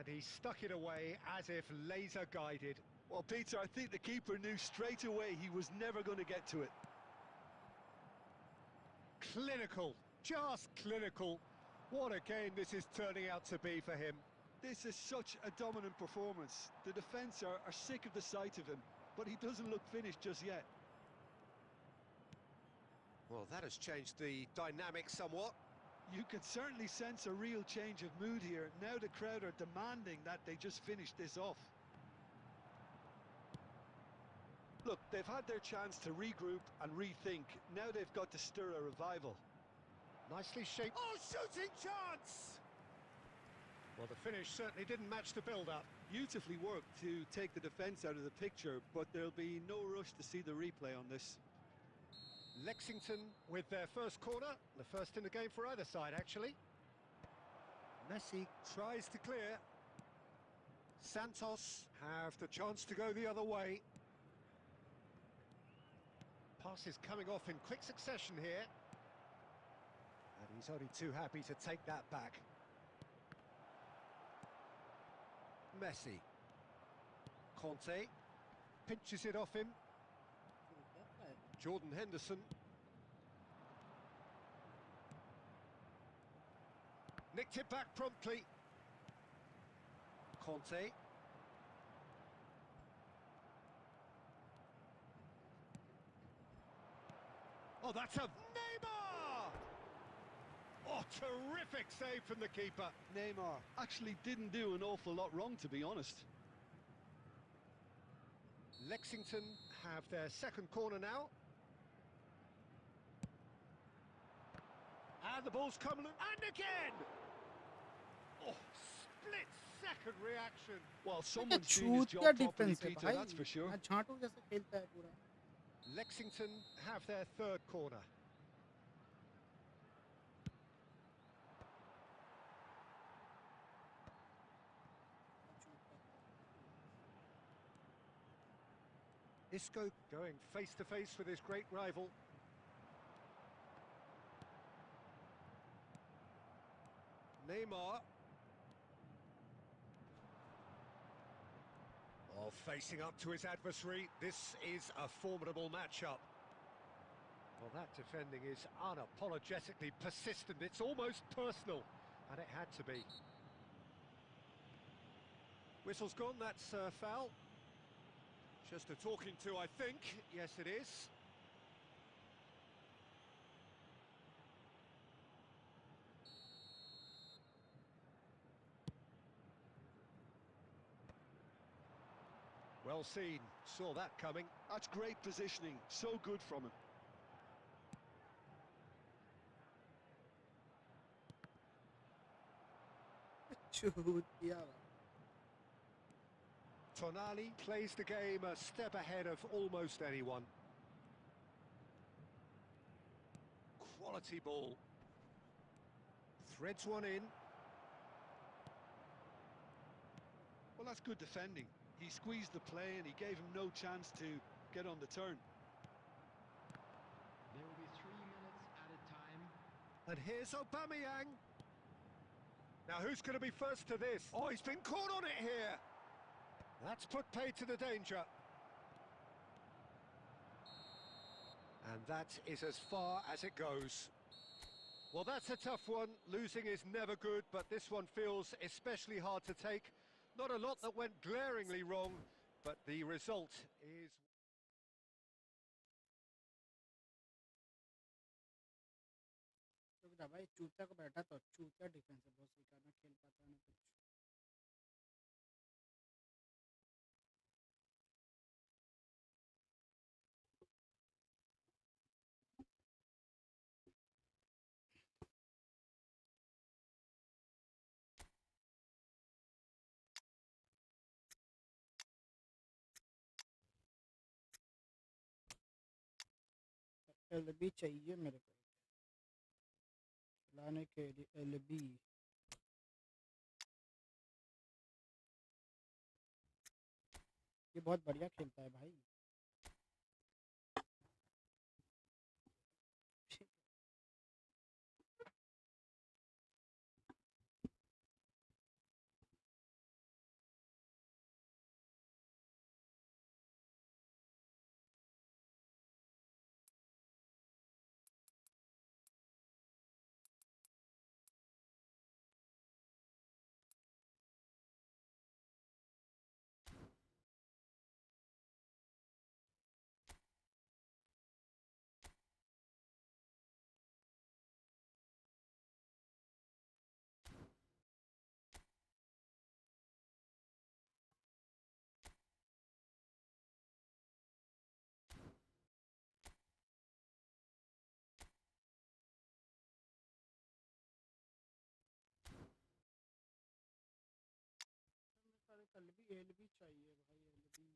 And he stuck it away as if laser guided. Well, Peter, I think the keeper knew straight away he was never going to get to it. Clinical, just clinical. What a game this is turning out to be for him. This is such a dominant performance. The defence are sick of the sight of him, but he doesn't look finished just yet. Well, that has changed the dynamic somewhat. You can certainly sense a real change of mood here. Now the crowd are demanding that they just finish this off. Look, they've had their chance to regroup and rethink. Now they've got to stir a revival. Nicely shaped. Oh, shooting chance! Well, the finish certainly didn't match the build-up. Beautifully worked to take the defence out of the picture, but there'll be no rush to see the replay on this. Lexington with their first corner, the first in the game for either side, actually. Messi tries to clear. Santos have the chance to go the other way. Pass is coming off in quick succession here. And he's only too happy to take that back. Messi. Conte pinches it off him. Jordan Henderson. Nicked it back promptly. Conte. Oh, that's a Neymar! Oh, terrific save from the keeper. Neymar actually didn't do an awful lot wrong, to be honest. Lexington have their second corner now. And the ball's coming, and again! Oh, split-second reaction. Well, someone's doing his job properly, Peter, that's for sure. Lexington have their third corner. Isco going face-to-face with his great rival. Neymar. Oh, facing up to his adversary. This is a formidable matchup. Well, that defending is unapologetically persistent. It's almost personal, and it had to be. Whistle's gone, that's a foul. Just a talking to, I think. Yes, it is. Well seen, saw that coming. That's great positioning, so good from him. Tonali plays the game a step ahead of almost anyone. Quality ball. Threads one in. Well, that's good defending. He squeezed the play and he gave him no chance to get on the turn. There will be 3 minutes added time. And here's Aubameyang. Now who's going to be first to this? Oh, he's been caught on it here. That's put pay to the danger. And that is as far as it goes. Well, that's a tough one. Losing is never good, but this one feels especially hard to take. Not a lot that went glaringly wrong, but the result is... LB चाहिए मेरे को लाने के लिए LB ये बहुत बढ़िया खेलता है भाई एल भी चाहिए भाई एल भी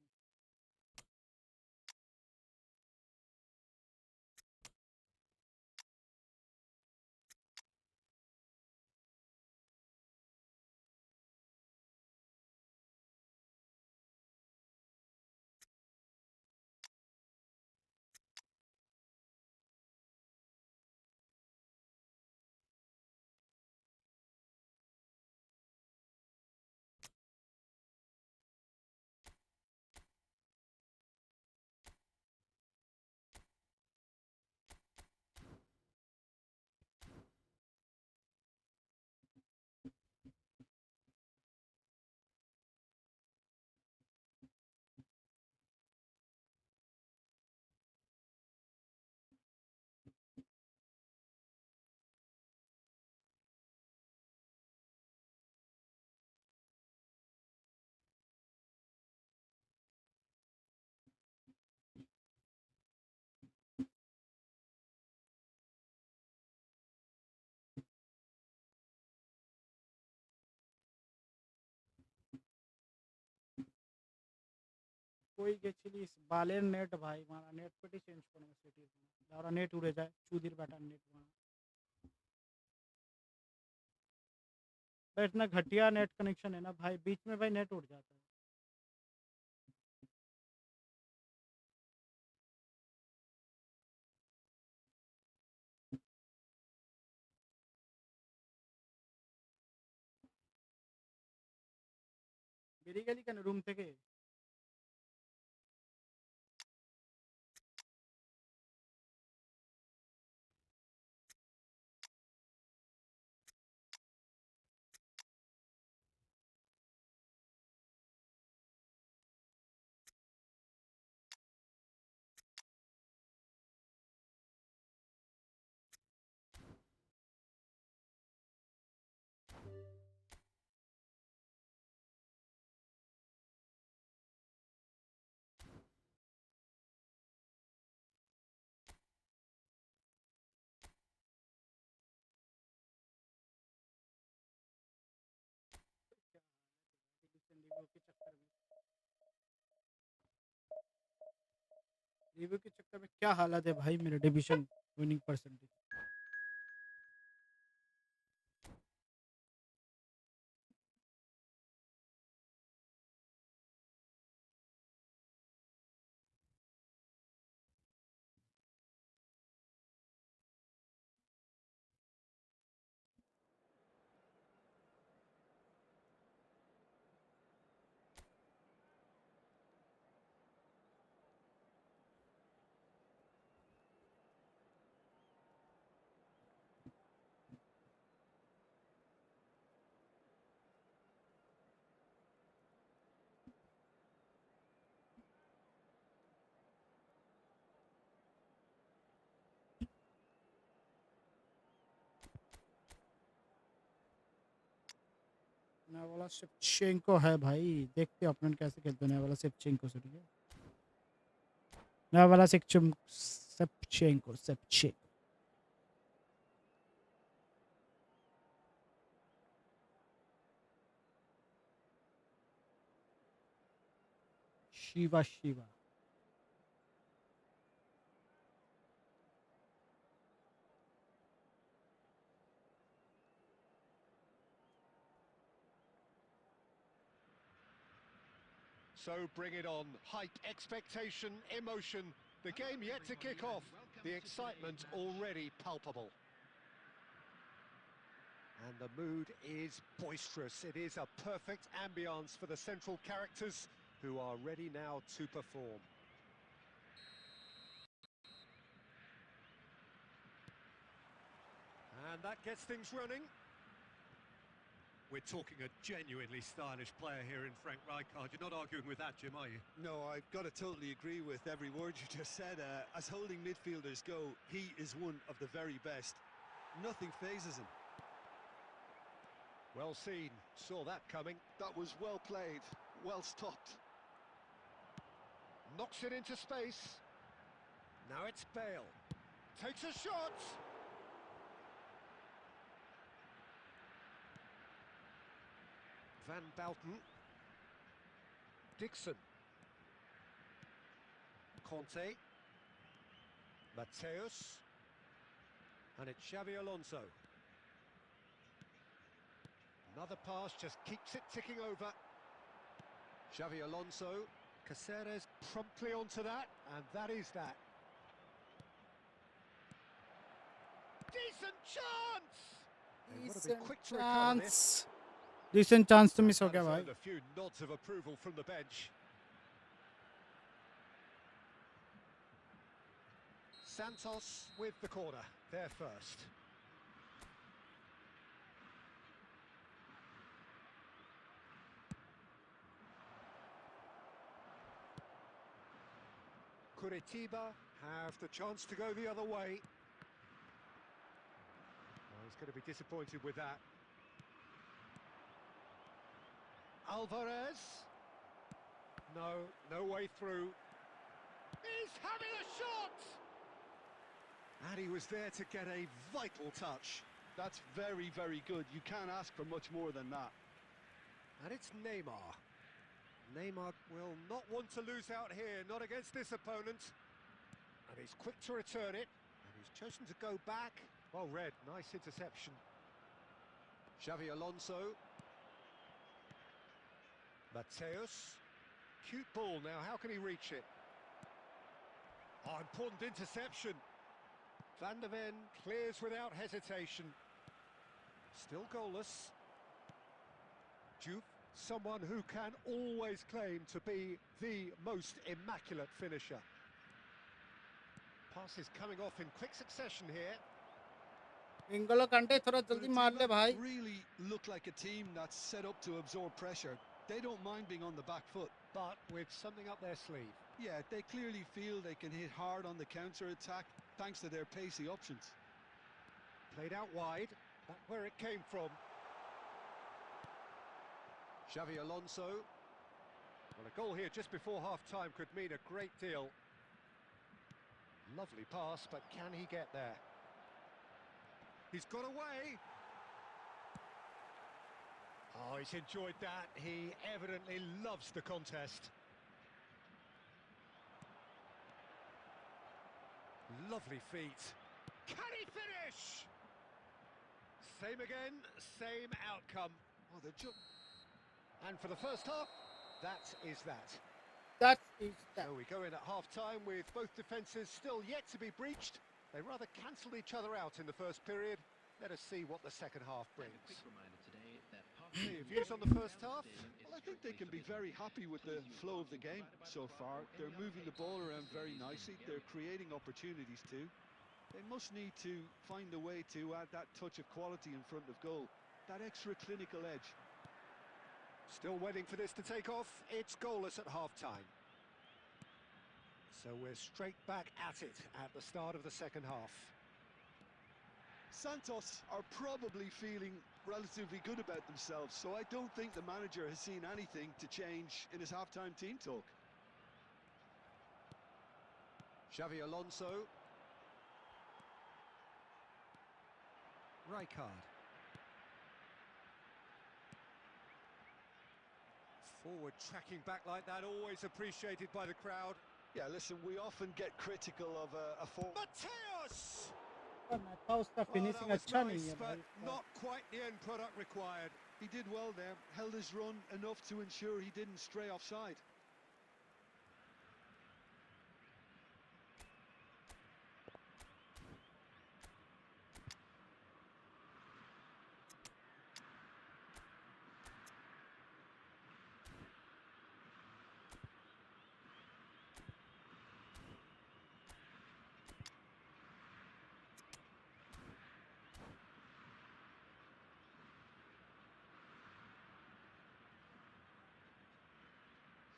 कोई गेছিলিস বালের নেট ভাই মারা নেট পেটি চেঞ্জ করো সিটি দাওরা নেট উড়ে যায় চুদির ব্যাটা नेट मारा इतना घटिया नेट कनेक्शन है ना भाई बीच में भाई नेट उड़ जाता है বেরিয়ে গেলি কেন রুম থেকে रिव्यू के चक्कर में क्या हालत है भाई मेरे डिवीजन विनिंग परसेंटेज नया वाला शेवचेंको है भाई देखते अपन कैसे खेलते हैं नया वाला शेवचेंको से ठीक है नया वाला Shevchenko Shiva So bring it on. Hype, expectation, emotion. The game yet to kick off. The excitement already palpable. And the mood is boisterous. It is a perfect ambience for the central characters who are ready now to perform. And that gets things running. We're talking a genuinely stylish player here in Frank Rijkaard. You're not arguing with that, Jim, are you? No, I've got to totally agree with every word you just said. As holding midfielders go, he is one of the very best. Nothing phases him. Well seen. Saw that coming. That was well played, well stopped. Knocks it into space. Now it's Bale. Takes a shot. Van Bouten. Dixon. Conte. Mateus. And it's Xavi Alonso. Another pass just keeps it ticking over. Xavi Alonso. Caceres promptly onto that, and that is that. Decent chance! They would have been quick to recover this. Decent chance to miss हो That गया has भाई. earned a few nods of approval from the bench. Santos with the corner, there first. Curitiba have the chance to go the other way. Oh, he's going to be disappointed with that. Alvarez. No way through. He's having a shot! And he was there to get a vital touch. That's very, very good. You can't ask for much more than that. And it's Neymar. Neymar will not want to lose out here, not against this opponent. And he's quick to return it. And he's chosen to go back. Well read, nice interception. Xavi Alonso. Mateus. Cute ball now, how can he reach it? Oh, important interception. Van der Ven clears without hesitation. Still goalless. Juve, someone who can always claim to be the most immaculate finisher. Passes coming off in quick succession here. इंगलो कंटे थोड़ा जल्दी मार ले भाई. Really look like a team that's set up to absorb pressure. They don't mind being on the back foot. But with something up their sleeve. Yeah, they clearly feel they can hit hard on the counter-attack thanks to their pacey options. Played out wide, that's where it came from. Xavi Alonso. Well, a goal here just before half-time could mean a great deal. Lovely pass, but can he get there? He's got away. Oh, he's enjoyed that. He evidently loves the contest. Lovely feet. Can he finish? Same again, same outcome. Oh, they're just... And for the first half, that is that. That is that. So we go in at half-time with both defences still yet to be breached. They rather cancelled each other out in the first period. Let us see what the second half brings. Any views on the first half? Well, I think they can be very happy with the flow of the game so far. They're moving the ball around very nicely. They're creating opportunities too. They must need to find a way to add that touch of quality in front of goal, that extra clinical edge. Still waiting for this to take off. It's goalless at half-time. So we're straight back at it at the start of the second half. Santos are probably feeling relatively good about themselves, so I don't think the manager has seen anything to change in his half-time team talk. Xavi Alonso. Rijkaard. Forward tracking back like that, always appreciated by the crowd. Yeah, listen, we often get critical of a forward. Mateus! मैं था उसका Oh, finishing that was अच्छा nice, नहीं है but भाई. not quite the end product required. He did well there, held his run enough to ensure he didn't stray offside.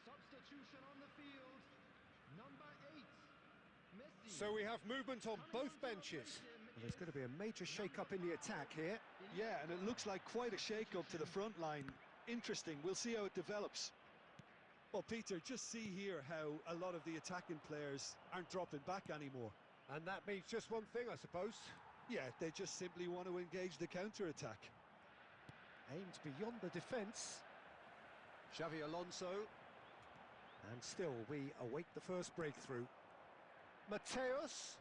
Substitution on the field. Number 8. Messi. So we have movement on both benches. Well, there's going to be a major shake-up in the attack here. Yeah, and it looks like quite a shake-up to the front line. Interesting, we'll see how it develops. Well, Peter, just see here how a lot of the attacking players aren't dropping back anymore. And that means just one thing, I suppose. Yeah, they just simply want to engage the counter-attack. Aimed beyond the defence. Xavi Alonso. And still, we await the first breakthrough. Mateus.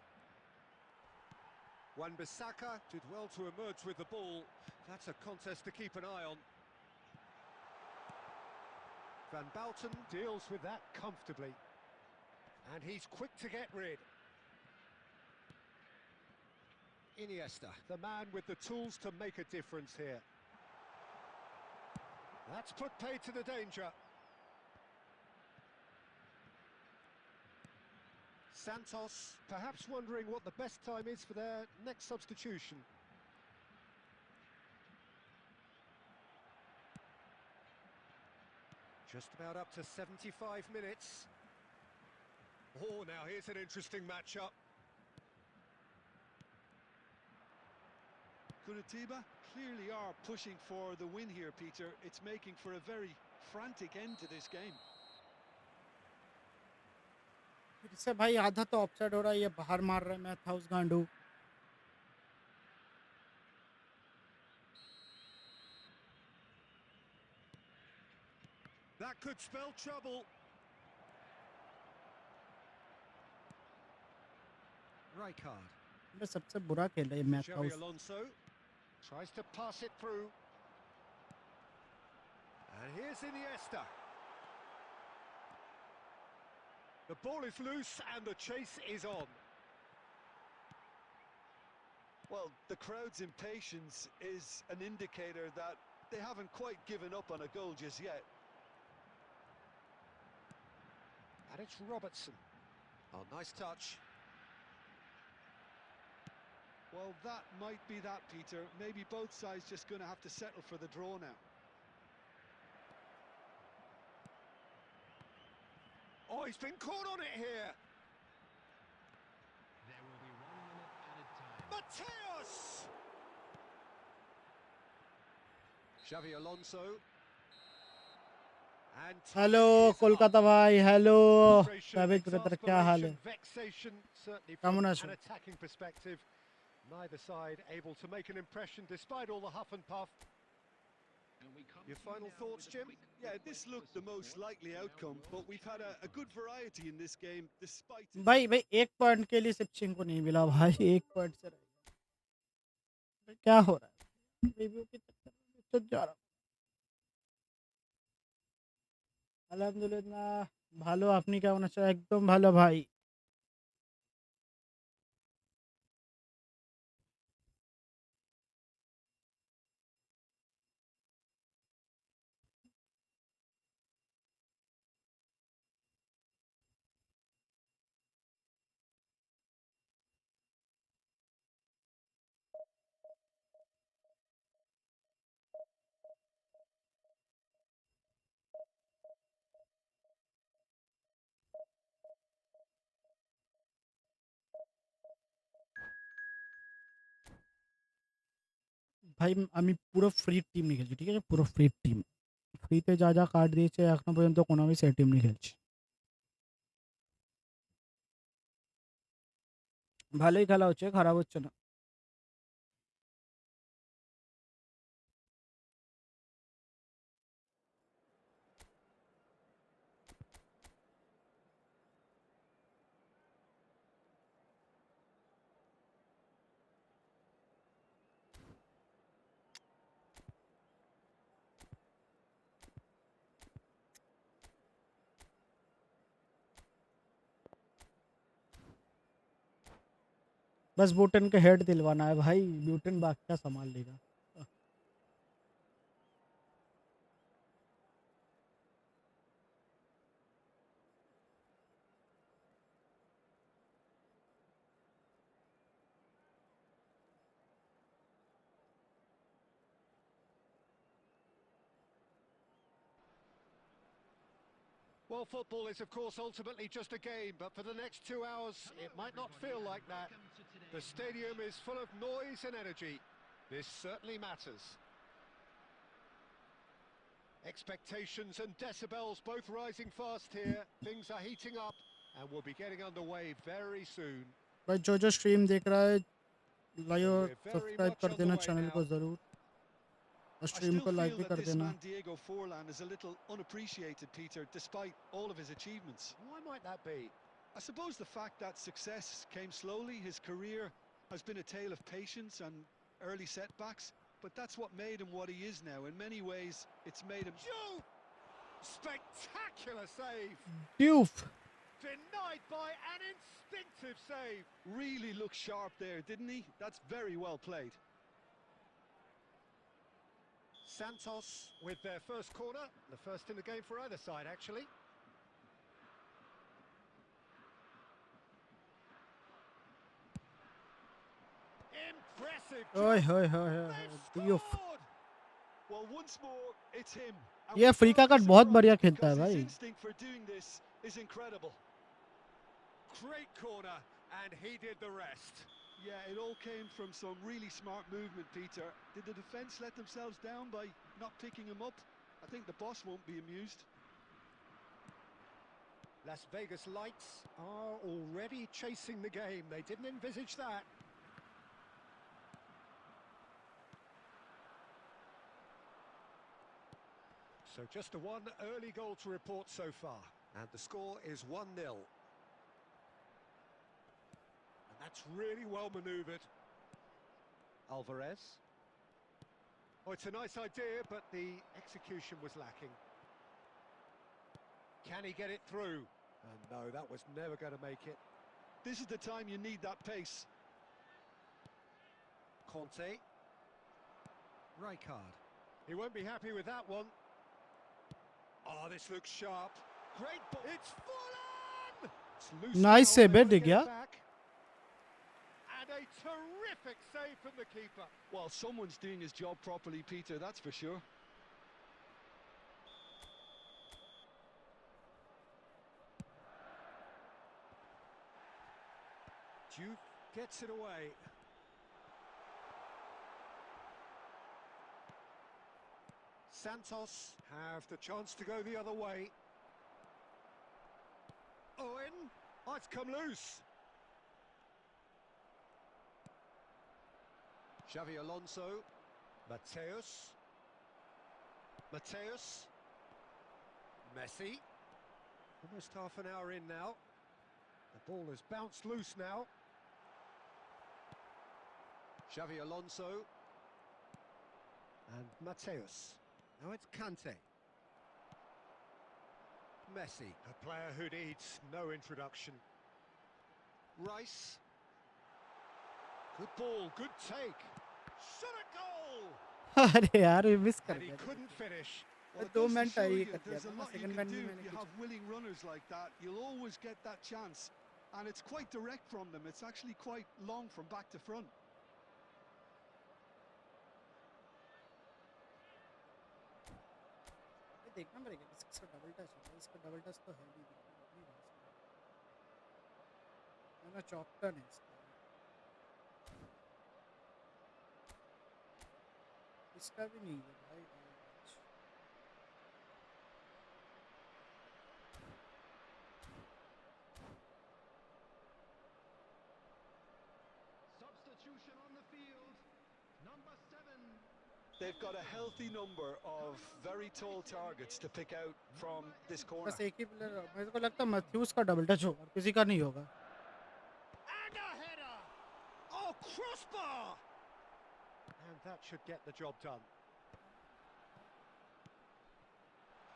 Wan-Bissaka did well to emerge with the ball. That's a contest to keep an eye on. Van Bouten deals with that comfortably. And he's quick to get rid. Iniesta, the man with the tools to make a difference here. That's put paid to the danger. Santos, perhaps wondering what the best time is for their next substitution. Just about up to 75 minutes. Oh, now here's an interesting matchup. Curitiba clearly are pushing for the win here, Peter. It's making for a very frantic end to this game. फिर से भाई आधा तो offside हो रहा है, ये बाहर मार रहा है, मैं था उस गांडू. That could spell trouble. Rijkaard. मैं सबसे बुरा खेल रहा है match Xavi house. Alonso tries to pass it through. And here's Iniesta. The ball is loose and the chase is on. Well, the crowd's impatience is an indicator that they haven't quite given up on a goal just yet. And it's Robertson. Oh, nice touch. Well, that might be that, Peter. Maybe both sides just going to have to settle for the draw now. Oh, he's been caught on it here. There will be 1 minute added time. Mateus! Xavi Alonso. And hello time is up. Kolkata भाई, hello Frustration, savage brother, क्या हाल है? exasperation, vexation, certainly Come from on, an Ashu. attacking perspective. Neither side able to make an impression despite all the huff and puff. Your final thoughts, Jim? Yeah, this looked the most likely outcome, but we've had a good variety in this game, despite... भाई भाई एक point के लिए Shevchenko नहीं मिला भाई, एक point से रह गया. क्या हो रहा है रिव्यू के चक्कर में तो जा रहा हूं. আলহামদুলিল্লাহ ভালো, আপনি কেমন আছেন? একদম ভালো ভাই. ভাই আমি পুরো ফ্রি টিম নিয়ে খেলছি, ঠিক আছে? পুরো ফ্রি টিম, ফ্রিতে যা যা কার্ড দিয়েছে এখনো পর্যন্ত কোনো আমি সেই টিম নিয়ে খেলছি. ভালোই খেলা হচ্ছে, খারাপ হচ্ছে না. बस ब्यूटन के हेड दिलवाना है भाई, ब्यूटन बाकी क्या संभाल लेगा. Well, football is, of course, ultimately just a game, but for the next 2 hours, it might not feel like that. The stadium is full of noise and energy. This certainly matters. Expectations and decibels both rising fast here. Things are heating up and we'll be getting underway very soon. भाई जो जो stream देख रहा है live We're very subscribe much कर on the देना way channel now. को ज़रूर. I स्ट्रीम still को लाइक feel भी that कर this देना man Diego Forlan is a little unappreciated, Peter, despite all of his achievements. Why might that be? I suppose the fact that success came slowly, his career has been a tale of patience and early setbacks, but that's what made him what he is now. In many ways, it's made him... Shoot! Spectacular save! ट्यूफ Denied by an instinctive save. Really looked sharp there, didn't he? That's very well played. Santos with their first corner, the first in the game for either side, actually. Impressive. ओए job. होए होए होए They've ट्यूफ scored. Well, once more, it's him. And ये we're Africa का thoroughly बहुत बढ़िया surprised खेलता है because his भाई instinct for doing this is incredible. Great corner, and he did the rest. Yeah, it all came from some really smart movement, Peter. Did the defence let themselves down by not picking him up? I think the boss won't be amused. Las Vegas Lights are already chasing the game. They didn't envisage that. So just the one early goal to report so far. And the score is 1-0. And that's really well manoeuvred. Alvarez. Oh, it's a nice idea, but the execution was lacking. Can he get it through? And no, that was never going to make it. This is the time you need that pace. Conte. Rijkaard. He won't be happy with that one. Oh, this looks sharp. Great ball. It's Fulham! It's loose Nice now, save, they wanna Dig, get it yeah? back. And a terrific save from the keeper. Well, someone's doing his job properly, Peter, that's for sure. Duke gets it away. Santos have the chance to go the other way. Owen. Oh, it's come loose. Xavi Alonso. Mateus. Mateus. Messi. Almost half an hour in now. The ball has bounced loose now. Xavi Alonso. And Mateus. Now it's Kante. Messi, a player who needs no introduction. Rice. Good ball, good take. Shot a goal! अरे यार ये miss कर And he दिया couldn't finish. Well, it दो goes to minute show ये you कर दिया there's था a ना lot you second can minute do में if मैंने you कुछ have willing runners like that. You'll always get that chance. And it's quite direct from them. It's actually quite long from back to front. देखना पड़ेगा इसका double touch है इसका double touch तो है नहीं ना चौकटन है इसका भी नहीं है भाई Substitution on the field. Number 7. They've got a healthy number of very tall targets to pick out from this corner. बस एक ही प्लेयर मेरे को लगता है मैथ्यूज का डबल टच होगा किसी का नहीं होगा And a header! Oh, crossbar! And that should get the job done.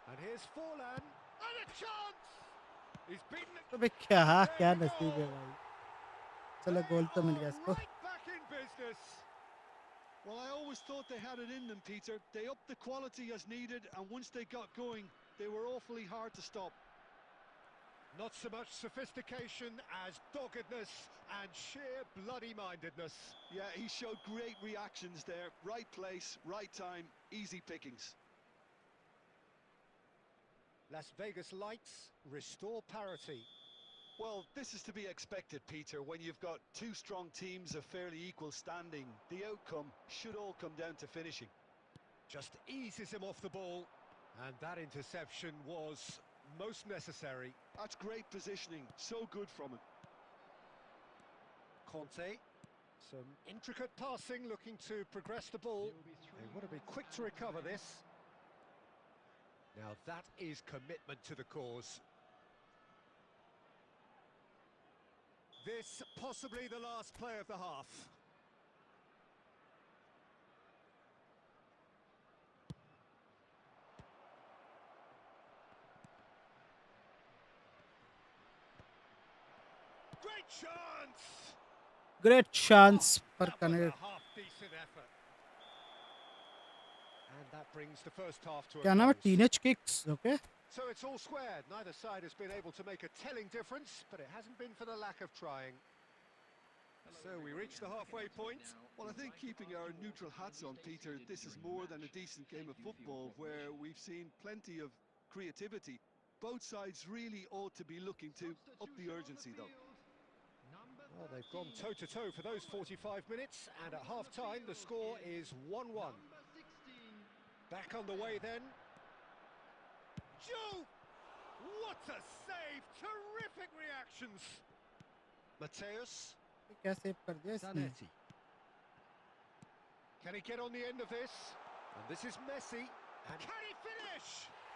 And here's Forlan. And a chance! He's beaten it. तो भाई क्या क्या There we नसीब है go. भाई चलो गोल तो मिल गया इसको Right back in business. Well, I always thought they had it in them, Peter. They upped the quality as needed, and once they got going, they were awfully hard to stop. Not so much sophistication as doggedness and sheer bloody-mindedness. Yeah, he showed great reactions there. Right place, right time, easy pickings. Las Vegas Lights restore parity. Well, this is to be expected, Peter. When you've got two strong teams of fairly equal standing, the outcome should all come down to finishing. Just eases him off the ball. And that interception was most necessary. That's great positioning. So good from him. Conte. Some intricate passing, looking to progress the ball. They want to be quick to recover this. Now that is commitment to the cause. This possibly the last play of the half. Great chance! Great chance पर That was a connect half-decent effort. And that brings the first half to a क्या नाम है close. Teenage kicks okay So it's all squared. Neither side has been able to make a telling difference, but it hasn't been for the lack of trying. So we reach the halfway point. Well, I think keeping our neutral hats on, Peter, this is more than a decent game of football where we've seen plenty of creativity. Both sides really ought to be looking to up the urgency, though. Well, they've gone toe-to-toe for those 45 minutes, and at half-time the score is 1-1. Back on the way then. Joe! What a save! Terrific reactions! Mateus. क्या save कर दिया इसने Zanetti. Can he get on the end of this? And this is Messi. And can he finish?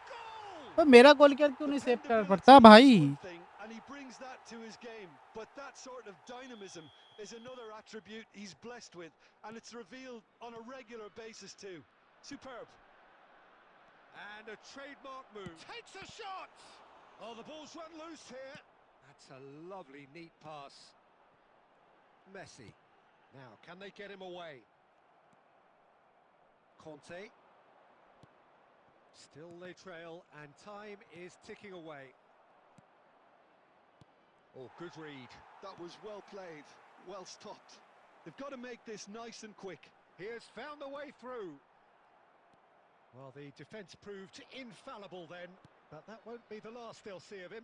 Goal! पर मेरा गोल क्यों नहीं save कर पड़ता भाई And he brings that to his game, but that sort of dynamism is another attribute he's blessed with, and it's revealed on a regular basis too. Superb. And a trademark move. Takes a shot! Oh, the ball's run loose here. That's a lovely, neat pass. Messi. Now, can they get him away? Conte. Still they trail, and time is ticking away. Oh, good read. That was well played, well stopped. They've got to make this nice and quick. He has found a way through. Well, the defence proved infallible then, but that won't be the last they'll see of him.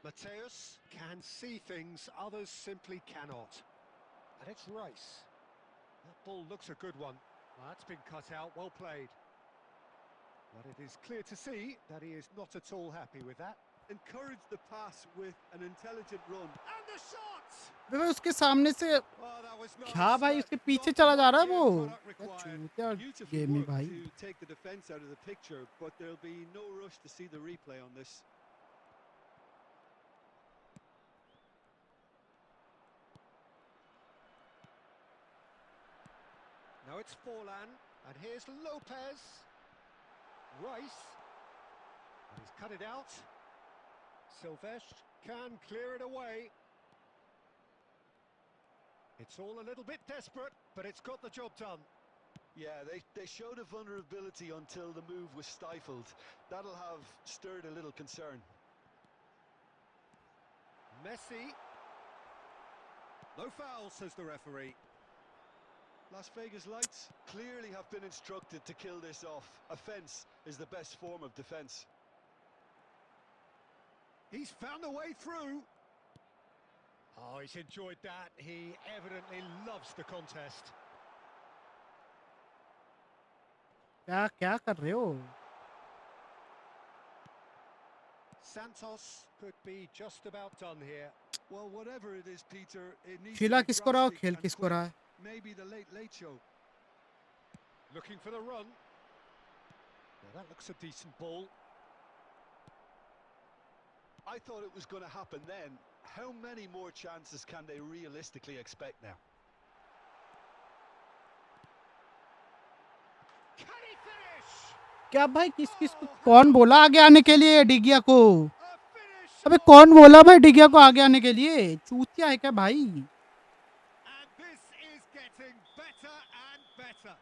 Mateus can see things others simply cannot. And it's Rice. That ball looks a good one. Well, that's been cut out, well played. But it is clear to see that he is not at all happy with that. Encourage the pass with an intelligent run. And the shot! भाई उसके सामने से Oh, that was nice, क्या भाई but उसके पीछे not चला जा रहा है quite वो the end product क्या required. चूतिया Beautiful गेम है work भाई to take the defence out of the picture, but there'll be no rush to see the replay on this. Now it's Forlan, and here's Lopez. Rice. And he's cut it out. Silvesh can clear it away. It's all a little bit desperate, but it's got the job done. Yeah, they showed a vulnerability until the move was stifled. That'll have stirred a little concern. Messi. No foul, says the referee. Las Vegas Lights clearly have been instructed to kill this off. Offence is the best form of defence. He's found a way through. Oh, he's enjoyed that. He evidently loves the contest. क्या क्या कर रहे हो Santos could be just about done here. Well, whatever it is, Peter, it needs खिला to be किसको रहा हो drastic खेल and किसको quick. रहा है Maybe the late show. Looking for the run. Now that looks a decent ball. I thought it was going to happen then. How many more chances can they realistically expect now? Can he finish? क्या भाई किस किस को कौन बोला आगे आने के लिए डिगिया को A finish! अबे कौन बोला भाई डिगिया को आगे आने के लिए चूतिया है क्या भाई And this is getting better and better.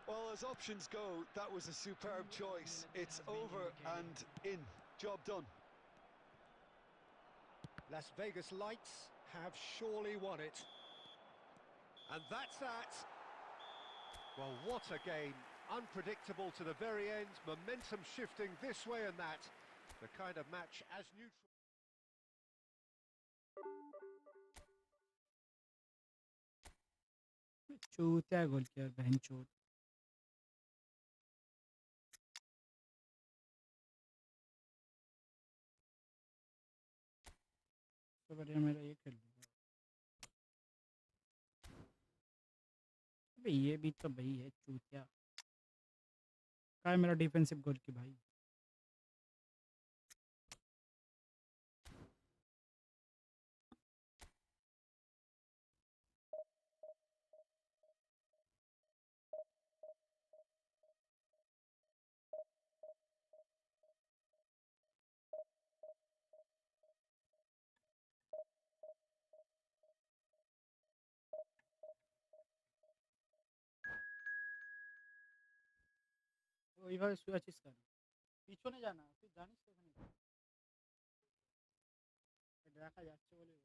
Well, as options go, that was a superb choice. It's over and in. Job done. Las Vegas Lights have surely won it. And that's that. Well, what a game. Unpredictable to the very end. Momentum shifting this way and that. The kind of match as neutral. चूतिया गोल किया बहन चोद बढ़िया मेरा ये खेल लूँगा। अबे ये भी तो भाई है चूतिया। कहाँ है मेरा डिफेंसिव गोल की भाई? ওইভাবে শুয়ে আছিস কেন? পিছনে যা না, তুই জানিস তো এখানে দেখা যাচ্ছে বলে।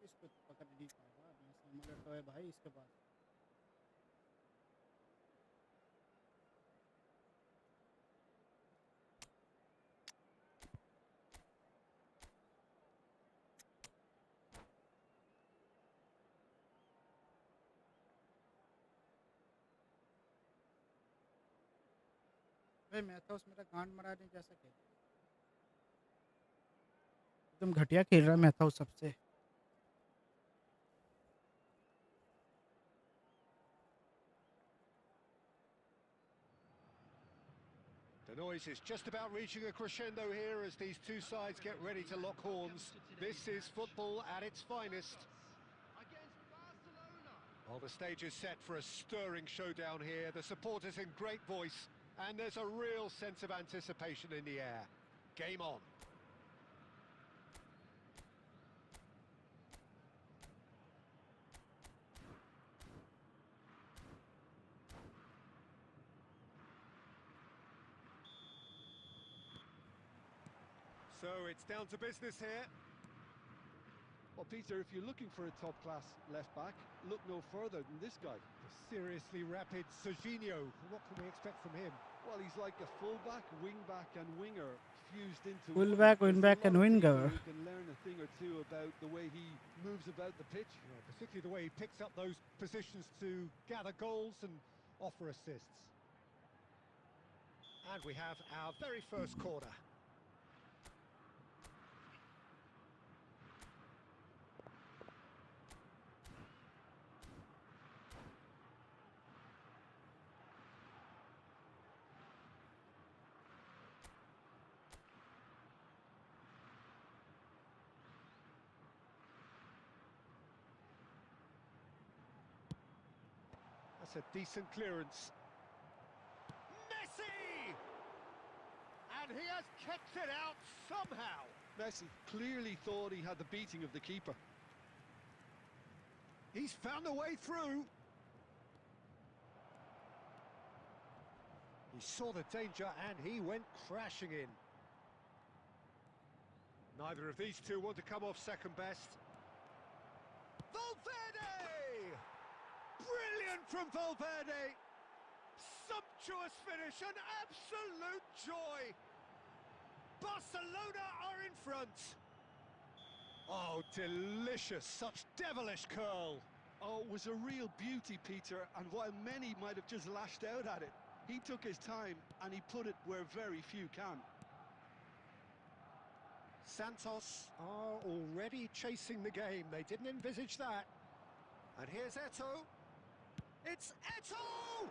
इसको तो पकड़ नहीं पाएगा, मैं सिमुलेटर तो है भाई इसके पास। भाई मैथ्स मेरा गांड मराने जैसा खेल, एकदम घटिया खेल रहा है मैथ्स सबसे। The noise is just about reaching a crescendo here as these two sides get ready to lock horns. This is football at its finest. Against Barcelona. Well, the stage is set for a stirring showdown here. The supporters in great voice, and there's a real sense of anticipation in the air. Game on. So it's down to business here. Well, Peter, if you're looking for a top-class left-back, look no further than this guy. The seriously rapid Serginho. What can we expect from him? Well, he's like a full-back, wing-back and winger fused into Full one. back, There's wing a back lot and of winger. people who can learn a thing or two about the way he moves about the pitch. Yeah, particularly the way he picks up those positions to gather goals and offer assists. And we have our very first corner. That's a decent clearance. Messi! And he has kept it out somehow. Messi clearly thought he had the beating of the keeper. He's found a way through. He saw the danger and he went crashing in. Neither of these two want to come off second best. Valverde! Brilliant from Valverde! Sumptuous finish, an absolute joy! Barcelona are in front! Oh, delicious, such devilish curl! Oh, it was a real beauty, Peter, and while many might have just lashed out at it, he took his time and he put it where very few can. Santos are already chasing the game. They didn't envisage that. And here's Eto'o. It's Eto'o!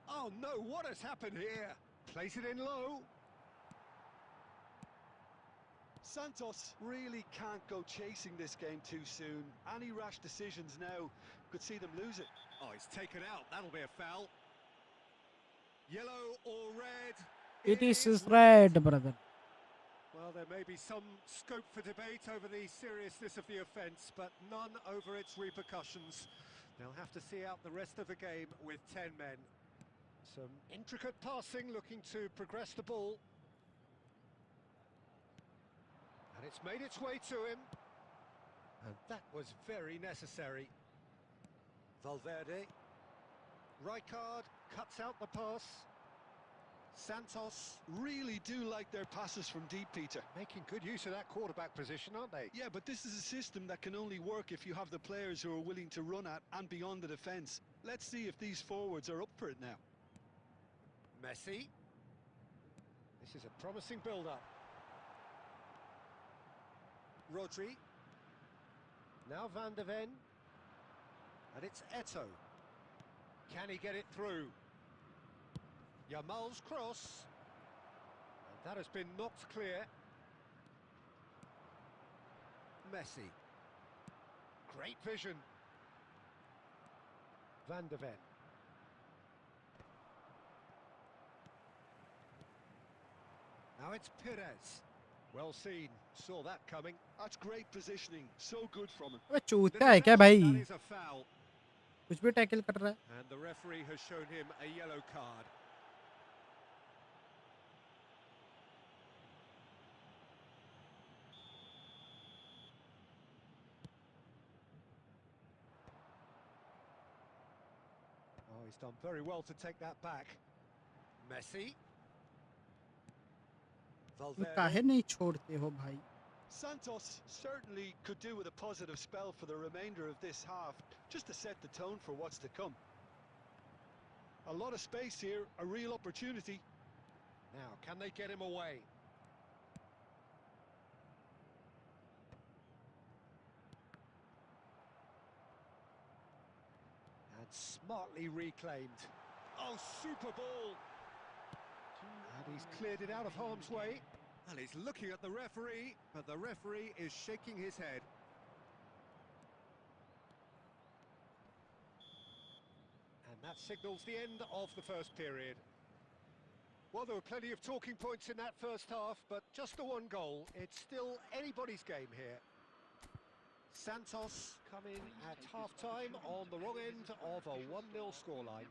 Oh no, what has happened here? Place it in low. Santos really can't go chasing this game too soon. Any rash decisions now could see them lose it. Oh, he's taken out. That'll be a foul. Yellow or red? It is red, brother. Well, there may be some scope for debate over the seriousness of the offence, but none over its repercussions. They'll have to see out the rest of the game with 10 men. Some intricate passing, looking to progress the ball. And it's made its way to him. And that was very necessary. Valverde. Rijkaard cuts out the pass. Santos Really do like their passes from deep, Peter. making good use of that quarterback position, aren't they? Yeah, but this is a system that can only work if you have the players who are willing to run at and beyond the defence. Let's see if these forwards are up for it now. Messi. This is a promising build-up. Rodri. Now Van de Ven. And it's Eto'o. Can he get it through? Yamal's cross. And that has been knocked clear. Messi. Great vision. Van de Ven. Now it's Perez. Well seen. Saw that coming. That's great positioning. So good from him. अबे चूतिया है क्या भाई? That is a foul. कुछ भी tackle कर रहा है. And the referee has shown him a yellow card. Oh, he's done very well to take that back. Messi. तुम Valverde. काहे नहीं छोड़ते हो भाई? Santos certainly could do with a positive spell for the remainder of this half, just to set the tone for what's to come. A lot of space here, a real opportunity. Now, can they get him away? And smartly reclaimed. Oh, super ball! And he's cleared it out of harm's way. And he's looking at the referee, but the referee is shaking his head. And that signals the end of the first period. Well, there were plenty of talking points in that first half, but just the one goal. It's still anybody's game here. Santos come in at half-time on the wrong end of a 1-0 scoreline.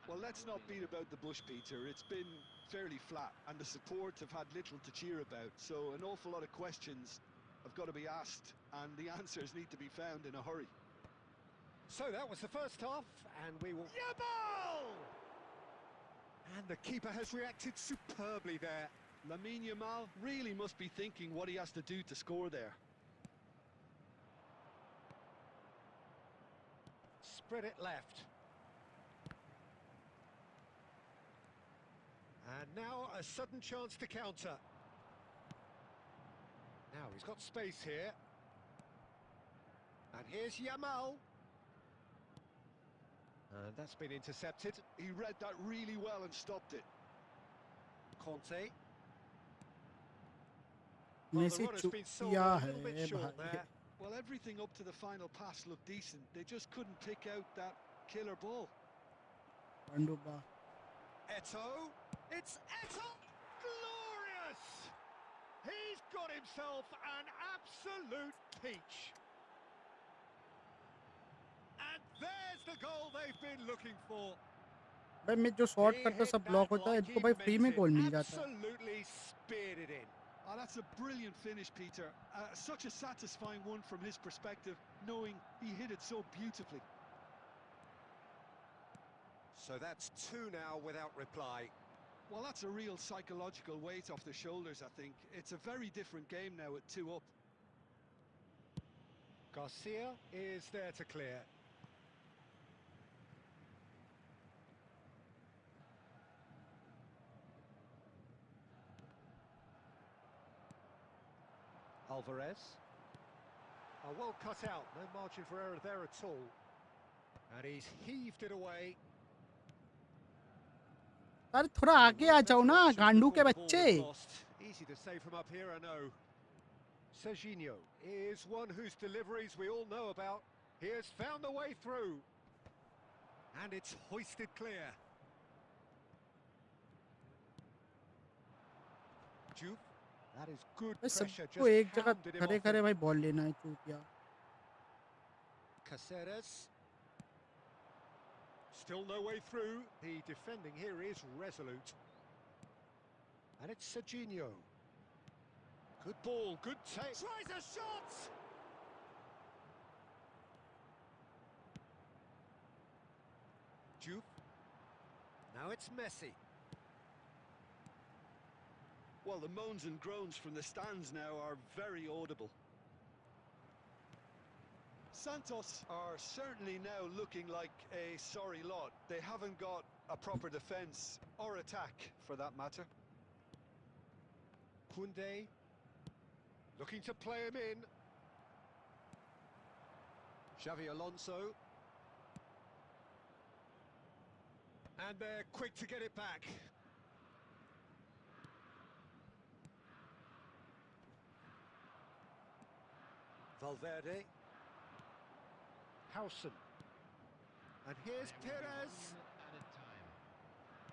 Well, let's not beat about the bush, Peter. It's been fairly flat, and the support have had little to cheer about. So an awful lot of questions have got to be asked, and the answers need to be found in a hurry. So that was the first half, and we will... Yamal! And the keeper has reacted superbly there. Lamine Yamal really must be thinking what he has to do to score there. Spread it left. And now a sudden chance to counter. Now he's got space here. And here's Yamal. And that's been intercepted. He read that really well and stopped it. Conte. में the से run has been sold चूतिया a है little bit short भाई. there. Well, everything up to the final pass looked decent. They just couldn't pick out that killer ball. पंडुबा. Eto'o. It's Eto'o! Glorious! He's got himself an absolute peach. And there's the goal they've been looking for. भाई मैं जो shot करता सब block होता है इनको भाई free में गोल मिल जाता है. Absolutely speared it in. Oh, that's a brilliant finish, Peter. Such a satisfying one from his perspective, knowing he hit it so beautifully. So that's 2 now without reply. Well, that's a real psychological weight off the shoulders, I think. It's a very different game now at 2 up. Garcia is there to clear. Alvarez. Oh, well cut out, no margin for error there at all. And he's heaved it away. अरे थोड़ा आगे आ जाओ ना गांडू के बच्चे. Easy to save from up here, I know. Serginho is one whose deliveries we all know about. He has found a way through. And it's hoisted clear. Juve. That is good pressure. सबको एक Just जगह hounded him खड़े off खड़े it. भाई ball लेना है चूतिया. Caceres. Still no way through. The defending here is resolute. And it's Serginho. Good ball, good take. Tries a shot! Now it's Messi. Well, the moans and groans from the stands now are very audible. Santos are certainly now looking like a sorry lot. They haven't got a proper defence or attack, for that matter. Koundé looking to play him in. Xavi Alonso. And they're quick to get it back. Valverde. Howson. And here's Perez.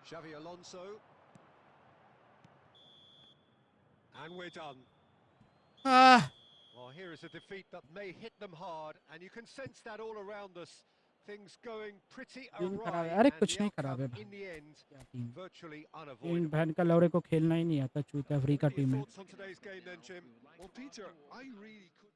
Xavi Alonso. And we're done. Ah, Well, here is a defeat that may hit them hard, and you can sense that all around us. Things going pretty team खराब awry, है। अरे and कुछ the नहीं खराब है outcome भाई। in the end, क्या team virtually इन unavoidable. बहन का लौड़े को खेलना ही नहीं आता, चूतिया फ्री का What are your टीम है। thoughts on today's game then, Jim? Well, Peter, I really could...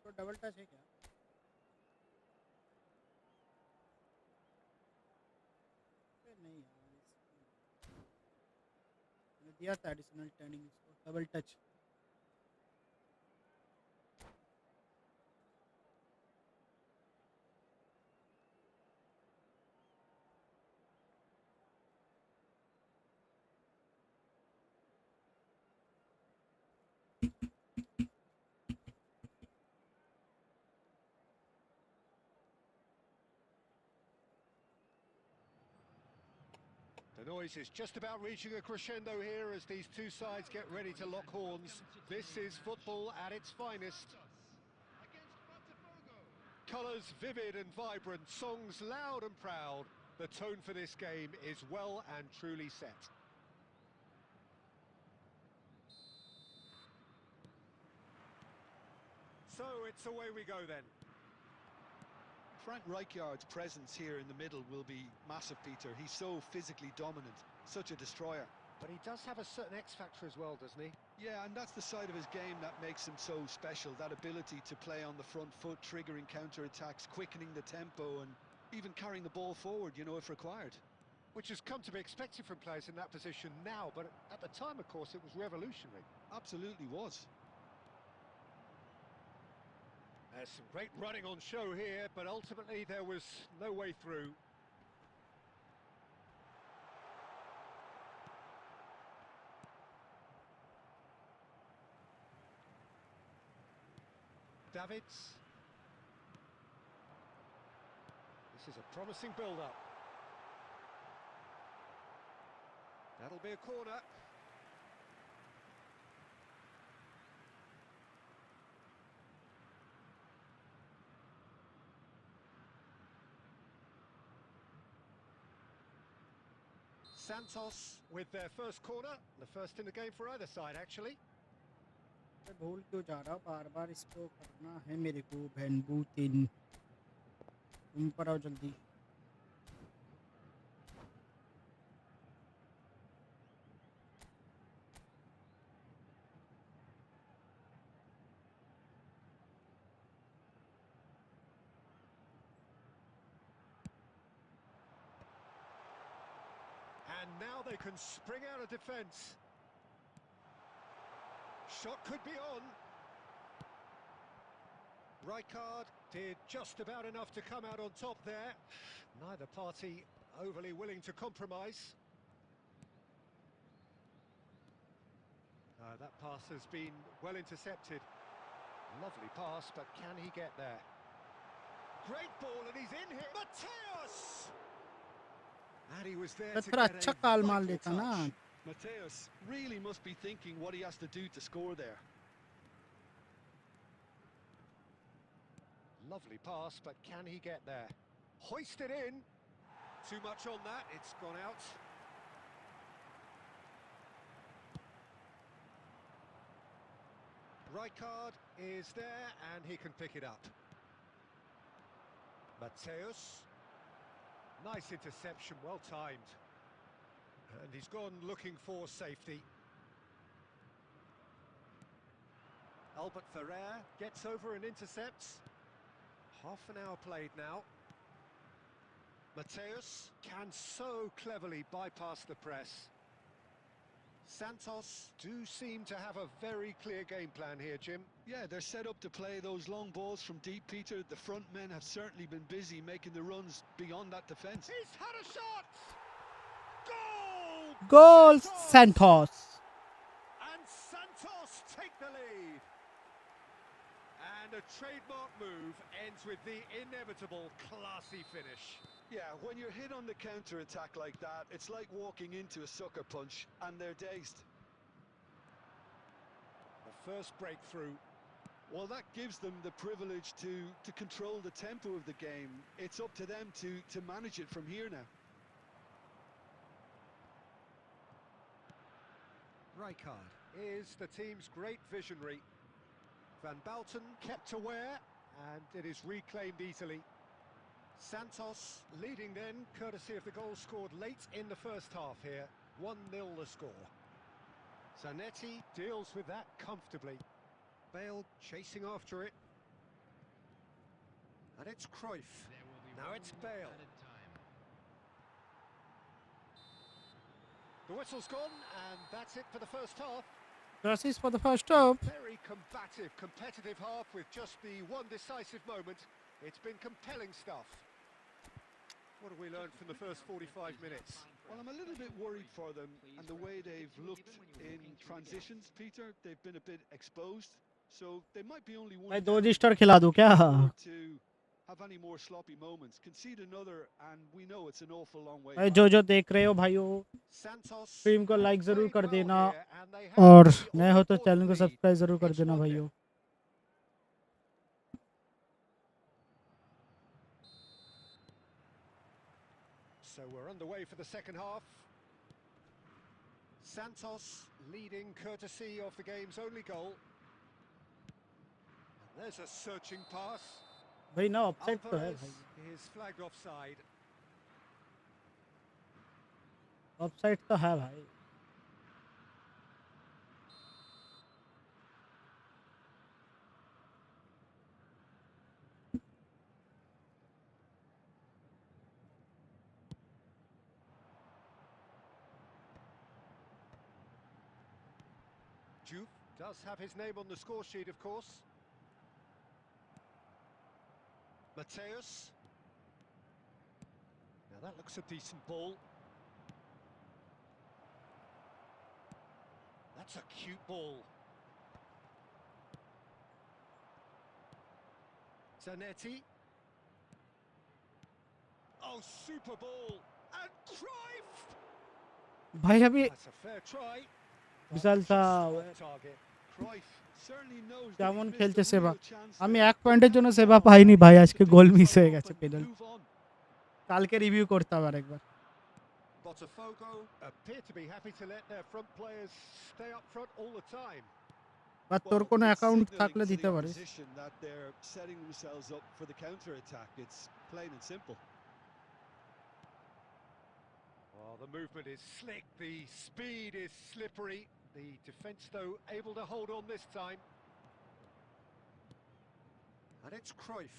इसको डबल टच है क्या? नहीं यार, मैंने दिया था एडिशनल टर्निंग, इसको double touch. The noise is just about reaching a crescendo here as these two sides get ready to lock horns. This is football at its finest. Colours vivid and vibrant, songs loud and proud. The tone for this game is well and truly set. So it's away we go then. Frank Rijkaard's presence here in the middle will be massive, Peter. He's so physically dominant, such a destroyer. But he does have a certain X factor as well, doesn't he? Yeah, and that's the side of his game that makes him so special, that ability to play on the front foot, triggering counter-attacks, quickening the tempo, and even carrying the ball forward, you know, if required. Which has come to be expected from players in that position now, but at the time, of course, it was revolutionary. Absolutely was. There's some great running on show here, but ultimately there was no way through. Davids. This is a promising build-up. That'll be a corner. Santos with their first corner, the first in the game for either side, actually. भूल क्यों जा रहा बार बार, इसको करना है मेरे को। बहनबू तीन तुम पर आओ जल्दी। And now they can spring out of defence. Shot could be on. Rijkaard did just about enough to come out on top there. Neither party overly willing to compromise. That pass has been well intercepted. Lovely pass, but can he get there? Great ball, and he's in here. Mateus! And he was there to थोड़ा get अच्छा a काल मार vital लेता ना. touch. Mateus really must be thinking what he has to do to score there. Lovely pass, but can he get there? Hoisted in. Too much on that, it's gone out. Rijkaard is there, and he can pick it up. Mateus. Nice interception, well timed. And he's gone looking for safety. Albert Ferrer gets over and intercepts. Half an hour played now. Mateus can so cleverly bypass the press. Santos do seem to have a very clear game plan here, Jim. Yeah, they're set up to play those long balls from deep, Peter. The front men have certainly been busy making the runs beyond that defence. He's had a shot! Goal! Goal Santos. And Santos take the lead. And a trademark move ends with the inevitable classy finish. Yeah, when you're hit on the counter-attack like that, it's like walking into a sucker punch, and they're dazed. The first breakthrough. Well, that gives them the privilege to control the tempo of the game. It's up to them to manage it from here now. Rijkaard is the team's great visionary. Van Bouten kept aware, and it is reclaimed easily. Santos leading then, courtesy of the goal scored late in the first half here. 1-0 the score. Zanetti deals with that comfortably. Bale chasing after it. And it's Cruyff. Now it's Bale. The whistle's gone, and that's it for the first half. Crosses for the first half. Very combative, competitive half with just the one decisive moment. It's been compelling stuff. What have we learned from the first 45 minutes? Well, I'm a little bit worried for them and the way they've looked in transitions, Peter. They've been a bit exposed, so they might be only one भाई down 2 register खिला दूं क्या? to have any more sloppy moments. Concede another, and we know it's an awful long way. भाई जो देख रहे हो भाइयों, Santos स्ट्रीम को लाइक जरूर played कर well देना here, and they have और the नए हो तो all-important चैनल को lead. सब्सक्राइब जरूर कर It's देना 1-0. भाइयों. So we're underway for the second half. Santos leading courtesy of the game's only goal. There's a searching pass. भाई ना ऑफसाइड तो है Alvarez भाई. is flagged offside. ऑफसाइड तो है भाई. Juve does have his name on the score sheet, of course. Mateus. Now that looks a decent ball. That's a cute ball. Zanetti. Oh, super ball. And Cruyff! भाई अभी That's a fair try. বিশাল सा Target. Cruyff certainly knows that কেমন he's missed খেলছে a সেবা. real chance আমি there. এক পয়েন্টের জন্য সেবা পাইনি ভাই, আজকে গোল মিস হয়ে গেছে পেনাল. Move on. কালকে রিভিউ করতাম আরেকবার. Botafogo appear to be happy to let their front players stay up front all the time. বা তোর কোনো it's অ্যাকাউন্ট signalling থাকলে to দিতে the পারিস. opposition that they're setting themselves up for the counter attack. It's plain and simple. Well, the movement is slick, the speed is slippery. The defence, though, able to hold on this time. And it's Cruyff.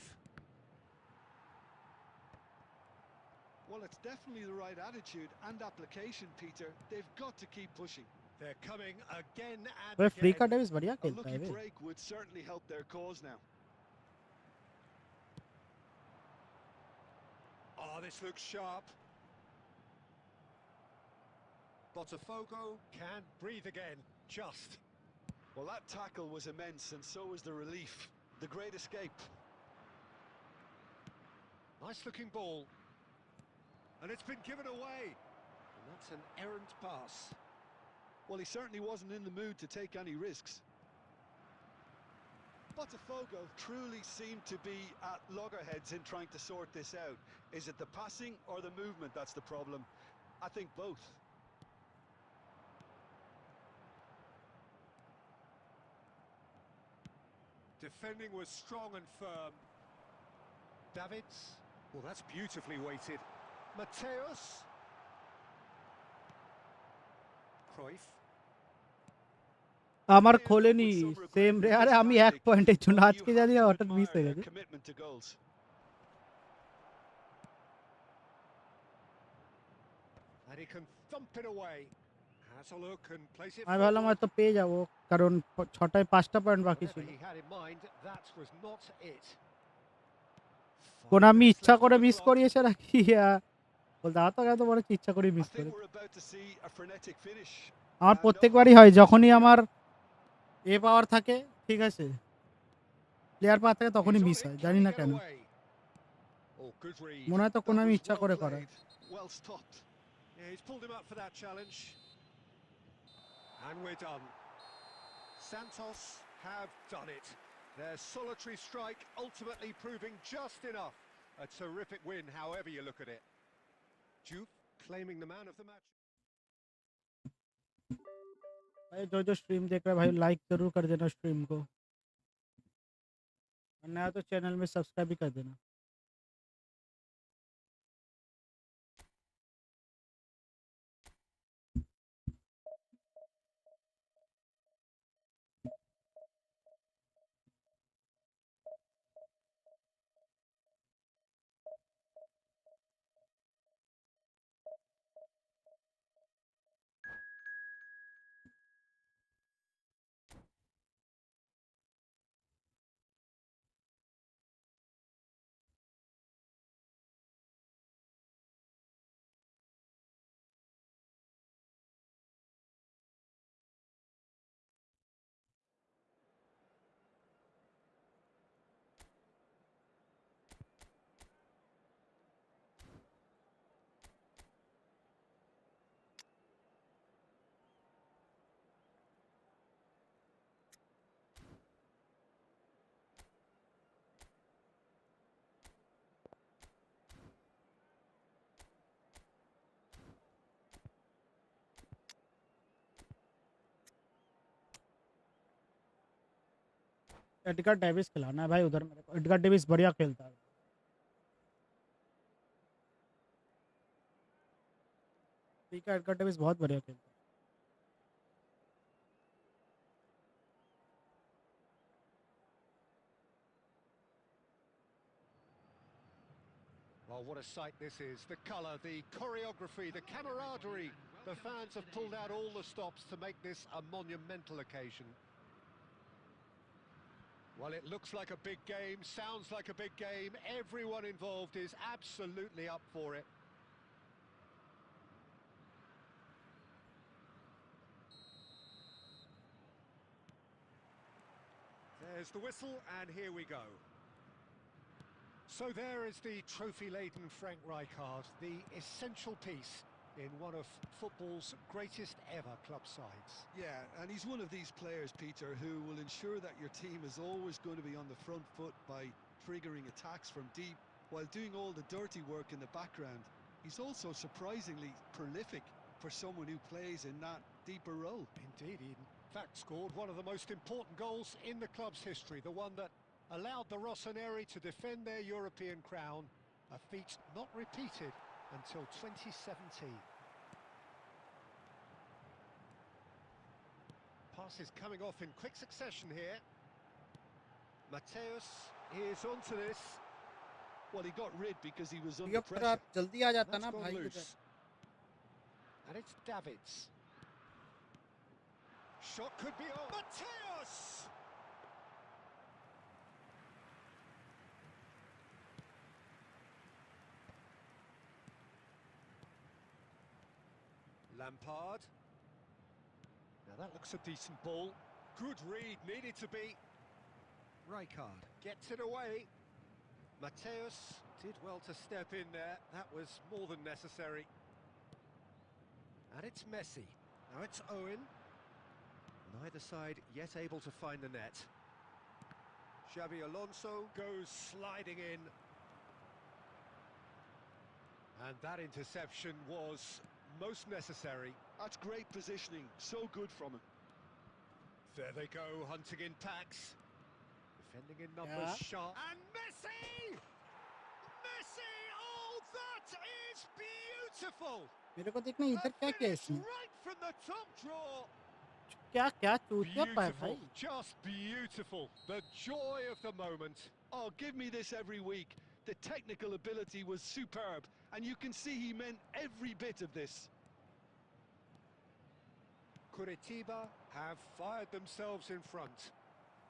Well, it's definitely the right attitude and application, Peter. They've got to keep pushing. They're coming again and भाई free का again. Davis बढ़िया A खेलता है lucky भाई. break would certainly help their cause now. Oh, this looks sharp. Botafogo can breathe again, just. Well, that tackle was immense, and so was the relief. The great escape. Nice looking ball. And it's been given away. And that's an errant pass. Well, he certainly wasn't in the mood to take any risks. Botafogo truly seemed to be at loggerheads in trying to sort this out. Is it the passing or the movement that's the problem? I think both. Defending was strong and firm. Davids. Well, that's beautifully weighted. Mateus. Cruyff. আমার খোলেনি same রে আরে আমি এক পয়েন্টের জন্য আজকে জানি হঠাৎ মিস হয়ে গেছে Commitment to goals. And he can thump it away. Has a look and place it আমি ভাবলাম হয়তো পেয়ে যাব কারণ 6টায় 5টা পয়েন্ট বাকি ছিল he had in mind, that was not it. কোন আমি ইচ্ছা করে মিস করিয়েছে নাকি বলতে তো কেন বলে ইচ্ছা করে মিস করে আমার প্রত্যেকবারই হয় যখনই আমার এ পাওয়ার থাকে ঠিক আছে প্লেয়ার পাওয়ার থাকে তখনই মিস হয় জানি না কেন মনে হয় তো কোন আমি ইচ্ছা করে করে Yeah, he's pulled him up for that challenge. And we're done. Santos have done it. Their solitary strike ultimately proving just enough. A terrific win, however you look at it. Juve claiming the man of the match. भाई जो stream देख रहा है भाई like जरूर कर देना stream को और नया तो चैनल में सब्सक्राइब भी कर देना एडगर डेविस खिलाना है भाई उधर मेरे को एडगर डेविस बढ़िया खेलता है ठीक है एडगर डेविस बहुत बढ़िया खेलता है Well, what a sight this is. The colour, the choreography, the camaraderie. The fans have pulled out all the stops to make this a monumental occasion. Well, it looks like a big game, sounds like a big game. Everyone involved is absolutely up for it. There's the whistle, and here we go. So there is the trophy-laden Frank Rijkaard, the essential piece in one of football's greatest ever club sides. Yeah, and he's one of these players, Peter, who will ensure that your team is always going to be on the front foot by triggering attacks from deep while doing all the dirty work in the background. He's also surprisingly prolific for someone who plays in that deeper role. Indeed, he in fact scored one of the most important goals in the club's history, the one that allowed the Rossoneri to defend their European crown, a feat not repeated until 2017. Passes coming off in quick succession here. Mateus is onto this. Well, he got rid because he was under pressure. जल्दी आ जाता That's ना gone भाई loose. And it's Davids. Shot could be on. Mateus! Lampard. Now that looks a decent ball. Good read, needed to be. Rijkaard gets it away. Mateus did well to step in there. That was more than necessary. And it's Messi. Now it's Owen. Neither side yet able to find the net. Xabi Alonso goes sliding in. And that interception was most necessary. That's great positioning, so good from him. There they go, hunting in packs. Defending in numbers, sharp. And Messi! Messi! Oh, that is beautiful! मेरे को देखना इधर क्या क्या है इसमें Right from the top draw. क्या क्या चूतिया पाया Beautiful, भाई just beautiful. The joy of the moment. Oh, give me this every week. The technical ability was superb, and you can see he meant every bit of this. Curitiba have fired themselves in front.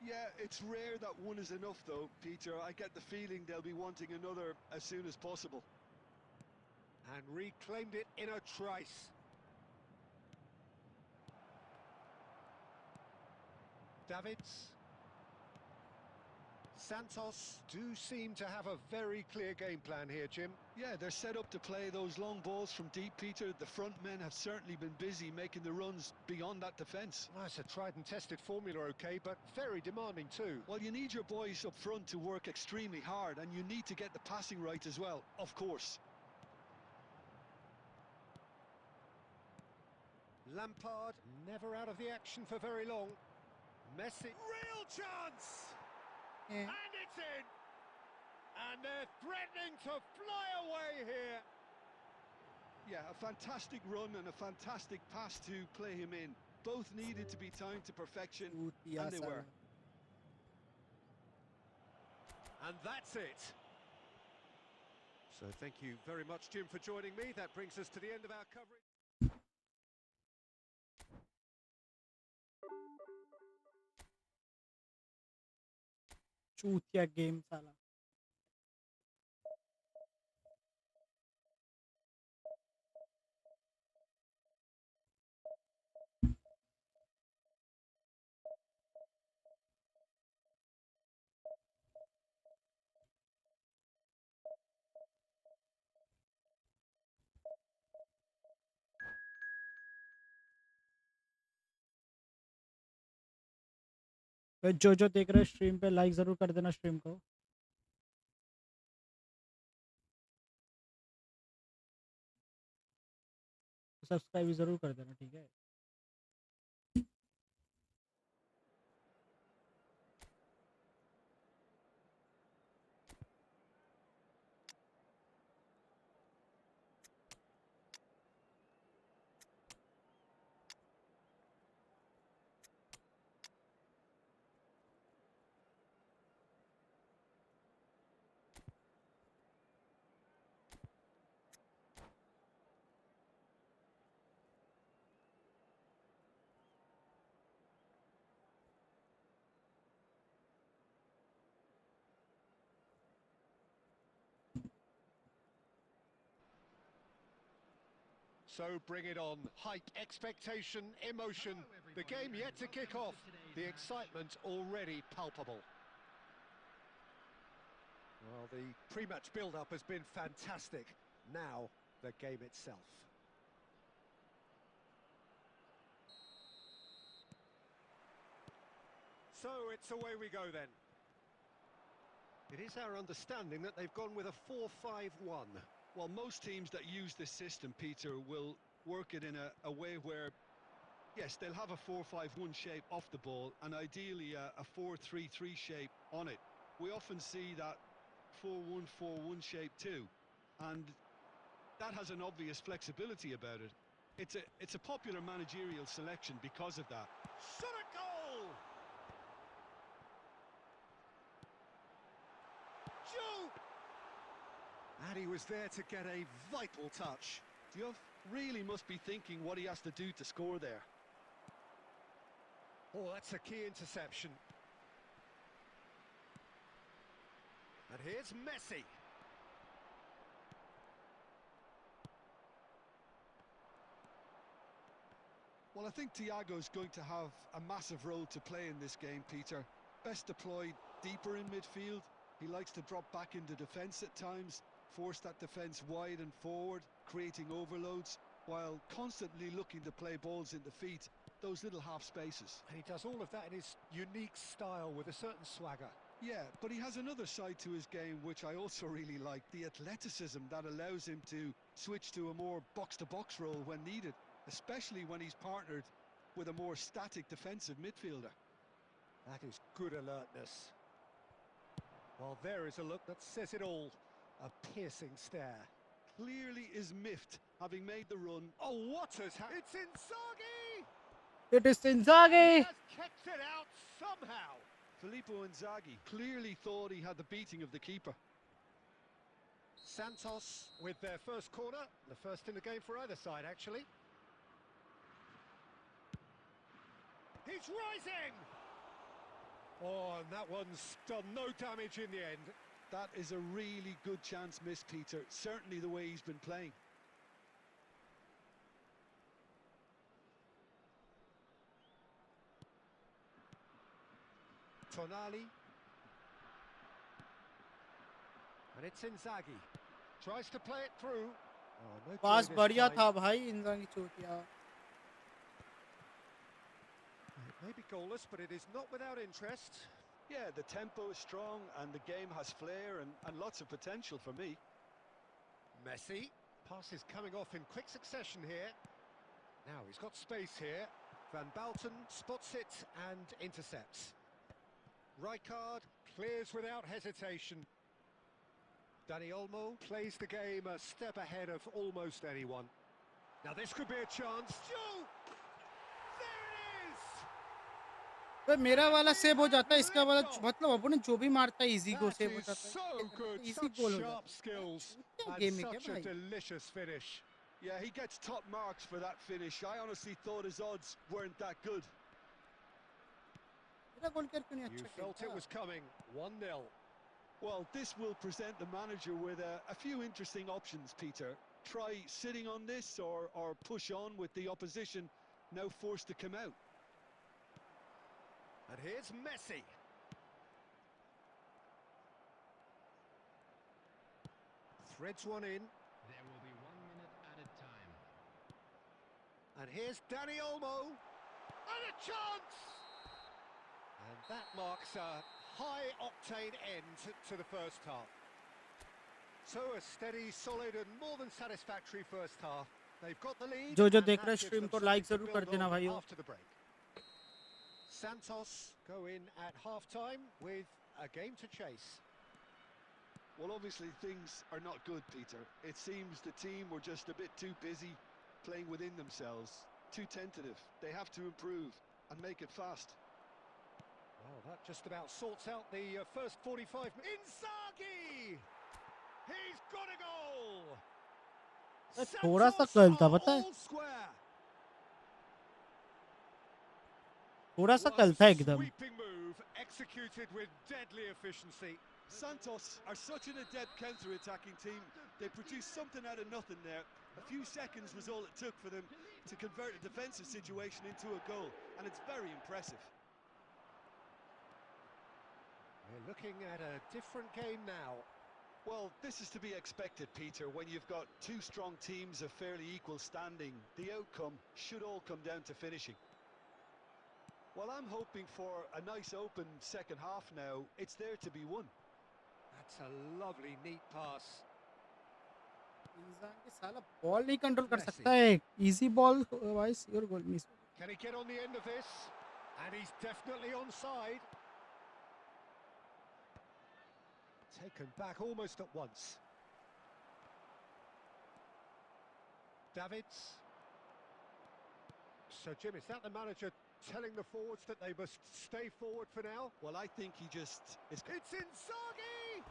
Yeah, it's rare that one is enough, though, Peter. I get the feeling they'll be wanting another as soon as possible. And reclaimed it in a trice. Davids. Santos do seem to have a very clear game plan here, Jim. Yeah, they're set up to play those long balls from deep, Peter. The front men have certainly been busy making the runs beyond that defence. Well, it's a tried and tested formula, okay, but very demanding too. Well, you need your boys up front to work extremely hard, and you need to get the passing right as well, of course. Lampard never out of the action for very long. Messi, real chance! Yeah. And it's in! And they're threatening to fly away here. Yeah, a fantastic run and a fantastic pass to play him in. Both needed to be timed to perfection, चूतिया and they साला were. And that's it. So thank you very much, Jim, for joining me. That brings us to the end of our coverage. चूतिया game साला जो देख रहे हैं stream पे like जरूर कर देना स्ट्रीम को सब्सक्राइब भी जरूर कर देना ठीक है So bring it on. Hype, expectation, emotion. The game yet to kick off. The excitement already palpable. Well, the pre-match build-up has been fantastic. Now, the game itself. So it's away we go then. It is our understanding that they've gone with a 4-5-1. Well, most teams that use this system, Peter, will work it in a way where, yes, they'll have a 4-5-1 shape off the ball and ideally a 4-3-3 shape on it. We often see that 4-1-4-1 shape too, and that has an obvious flexibility about it. It's a popular managerial selection because of that. Shot a goal! Joe! And he was there to get a vital touch. Diouf really must be thinking what he has to do to score there. Oh, that's a key interception. And here's Messi. Well, I think Thiago's going to have a massive role to play in this game, Peter. Best deployed deeper in midfield. He likes to drop back into defence at times, force that defence wide and forward, creating overloads, while constantly looking to play balls into feet, those little half spaces. And he does all of that in his unique style with a certain swagger. Yeah, but he has another side to his game which I also really like, the athleticism that allows him to switch to a more box-to-box role when needed, especially when he's partnered with a more static defensive midfielder. That is good alertness. Well, there is a look that says it all. A piercing stare. Clearly is miffed, having made the run. Oh, what has happened? It's Inzaghi! It is He Inzaghi. has kept it out somehow. Filippo Inzaghi clearly thought he had the beating of the keeper. Santos with their first corner. The first in the game for either side, actually. He's rising! Oh, and that one's done no damage in the end. That is a really good chance missed, Peter. Certainly the way he's been playing. Tonali. And it's Inzaghi. Tries to play it through. Oh, no pass joy this बढ़िया time. था भाई इंजागी चोटिया. It may be goalless, but it is not without interest. Yeah, the tempo is strong and the game has flair and lots of potential for me. Messi. Pass is coming off in quick succession here. Now he's got space here. Van Balten spots it and intercepts. Rijkaard clears without hesitation. Dani Olmo plays the game a step ahead of almost anyone. Now this could be a chance. Shoot! There it is! तो मेरा वाला save हो जाता है इसका वाला मतलब opponent जो भी मारता है इजी गो That सेव हो is जाता है. so good, इजी such गोल हो sharp जाता skills है. क्या and गेम है क्या such a भाई? delicious finish. Yeah, he gets top marks for that finish. I honestly thought his odds weren't that good. मेरा गोल क्यों नहीं You अच्छा felt it खेलता? was coming. 1-0. Well, this will present the manager with a few interesting options, Peter. Try sitting on this or push on with the opposition now forced to come out. And here's Messi. Threads one in. There will be 1 minute added time. And here's Dani Olmo. And a chance! And that marks a high-octane end to the first half. So a steady, solid and more than satisfactory first half. They've got the lead. जो and देख that रहा है gives stream them को something like to जरूर build कर देना on भाइयों. after the break. Santos go in at half-time with a game to chase. Well, obviously things are not good, Peter. It seems the team were just a bit too busy playing within themselves, too tentative. They have to improve and make it fast. Well, that just about sorts out the first 45 minutes. Inzaghi! He's got a goal! थोड़ा सा Santos कल था are पता है? all square. थोड़ा सा What कल a था एकदम. sweeping move executed with deadly efficiency. Santos are such an adept counter-attacking team. They produced something out of nothing there. A few seconds was all it took for them to convert a defensive situation into a goal, and it's very impressive. We're looking at a different game now. Well, this is to be expected, Peter. When you've got two strong teams of fairly equal standing, the outcome should all come down to finishing. Well, I'm hoping for a nice open second half now. It's there to be won. That's a lovely, neat pass. इंजागी साला ball नहीं control कर Messi. सकता है. Easy ball vice your goal miss. Can he get on the end of this? And he's definitely onside. Taken back almost at once. Davids. So, Jim, is that the manager telling the forwards that they must stay forward for now? Well, I think he just is. It's Inzaghi!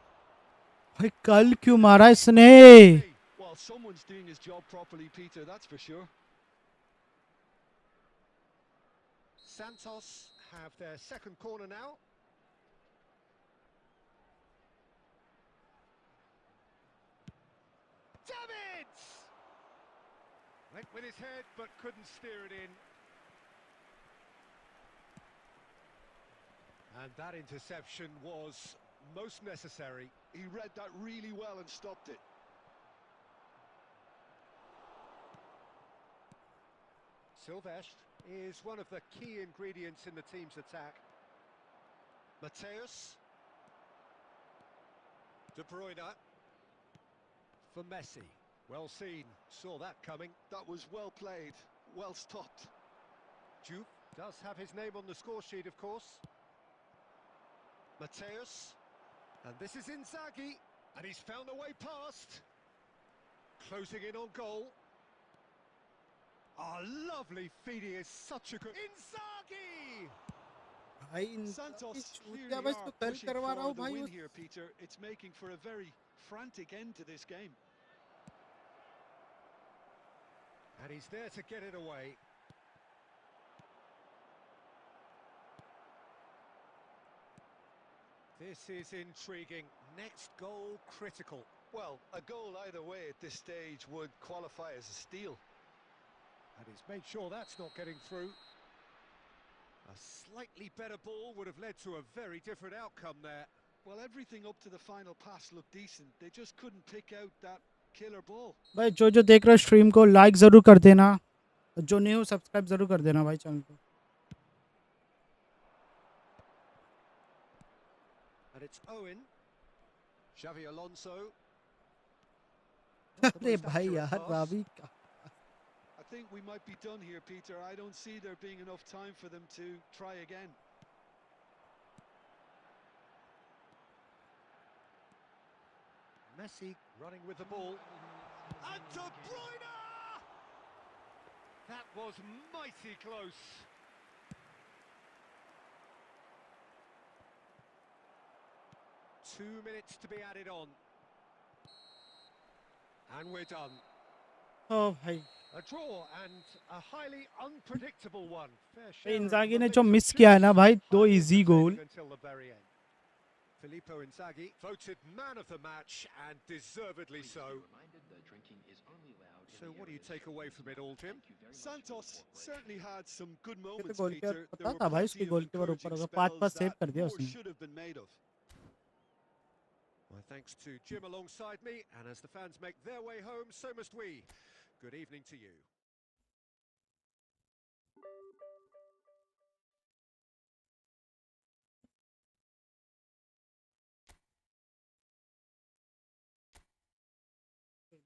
भाई कल क्यों मारा इसने? Well, someone's doing his job properly, Peter, that's for sure. Santos have their second corner now. Davids! Went with his head but couldn't steer it in. And that interception was most necessary. He read that really well and stopped it. Silvestre is one of the key ingredients in the team's attack. Mateus. De Bruyne. For Messi. Well seen. Saw that coming. That was well played, well stopped. Juve does have his name on the score sheet, of course. Mateus. And this is Inzaghi. And he's found a way past. Closing in on goal. Oh, lovely feeding is such a good... Inzaghi! भाई Santos क्या clearly बस are तो कल pushing करवा रहा for हूँ the भाई win उस here, Peter. It's making for a very frantic end to this game. And he's there to get it away. This is intriguing. Next goal critical. Well, a goal either way at this stage would qualify as a steal. And he's made sure that's not getting through. A slightly better ball would have led to a very different outcome there. Well, everything up to the final pass looked decent. They just couldn't pick out that killer ball. भाई जो देख रहा है stream को like जरूर कर देना, जो न्यू सब्सक्राइब जरूर कर देना भाई चैनल को. And it's Owen. Xavi Alonso. अरे भाई यार रावी का I think we might be done here, Peter. I don't see there being enough time for them to try again. Messi running with the ball. And De Bruyne! That was mighty close. Two minutes to be added on. And we're done. ओ भाई A draw and a highly unpredictable one. Fair share of इंजागी ने moments जो of miss किया है ना chance, भाई, दो highly easy goal. entertaining until the very end. Filippo Inzaghi voted man of the match and deservedly so. So what do you take away from it all, Jim? Santos certainly had some good ये तो moments, गोल Peter. पता There were था भाई plenty इसकी of गोल के ऊपर encouraging होगा, 5 spells pass save that कर दिया more उसने. should have been made of. My thanks to Jim alongside me, and as the fans make their way home, so must we. Good evening to you.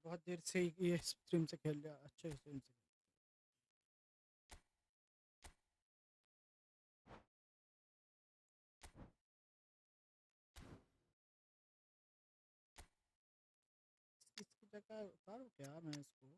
बहुत देर से ये stream से खेल रहा, अच्छे स्ट्रीम से. इसकी जगह उतारूं क्या मैं इसको?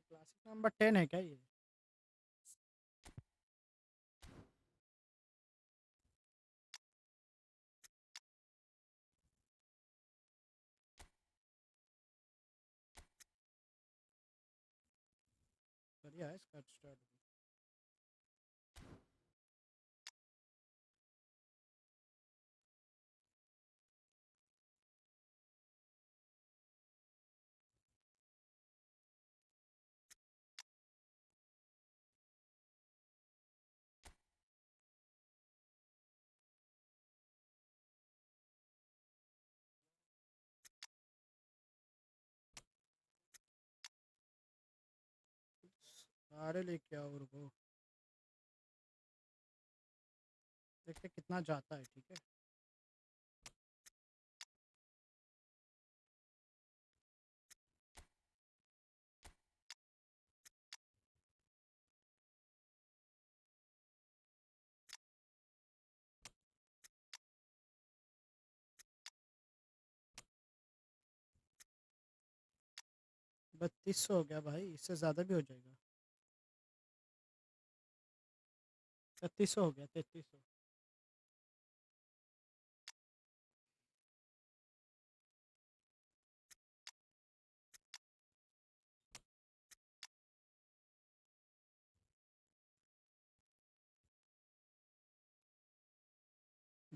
क्लासिक नंबर 10 है क्या ये? बढ़िया है इसका स्टार्ट. सारे लेके आओ उनको, देखते कितना जाता है. ठीक है बत्तीस हो गया भाई, इससे ज़्यादा भी हो जाएगा. 3300 हो गया 3300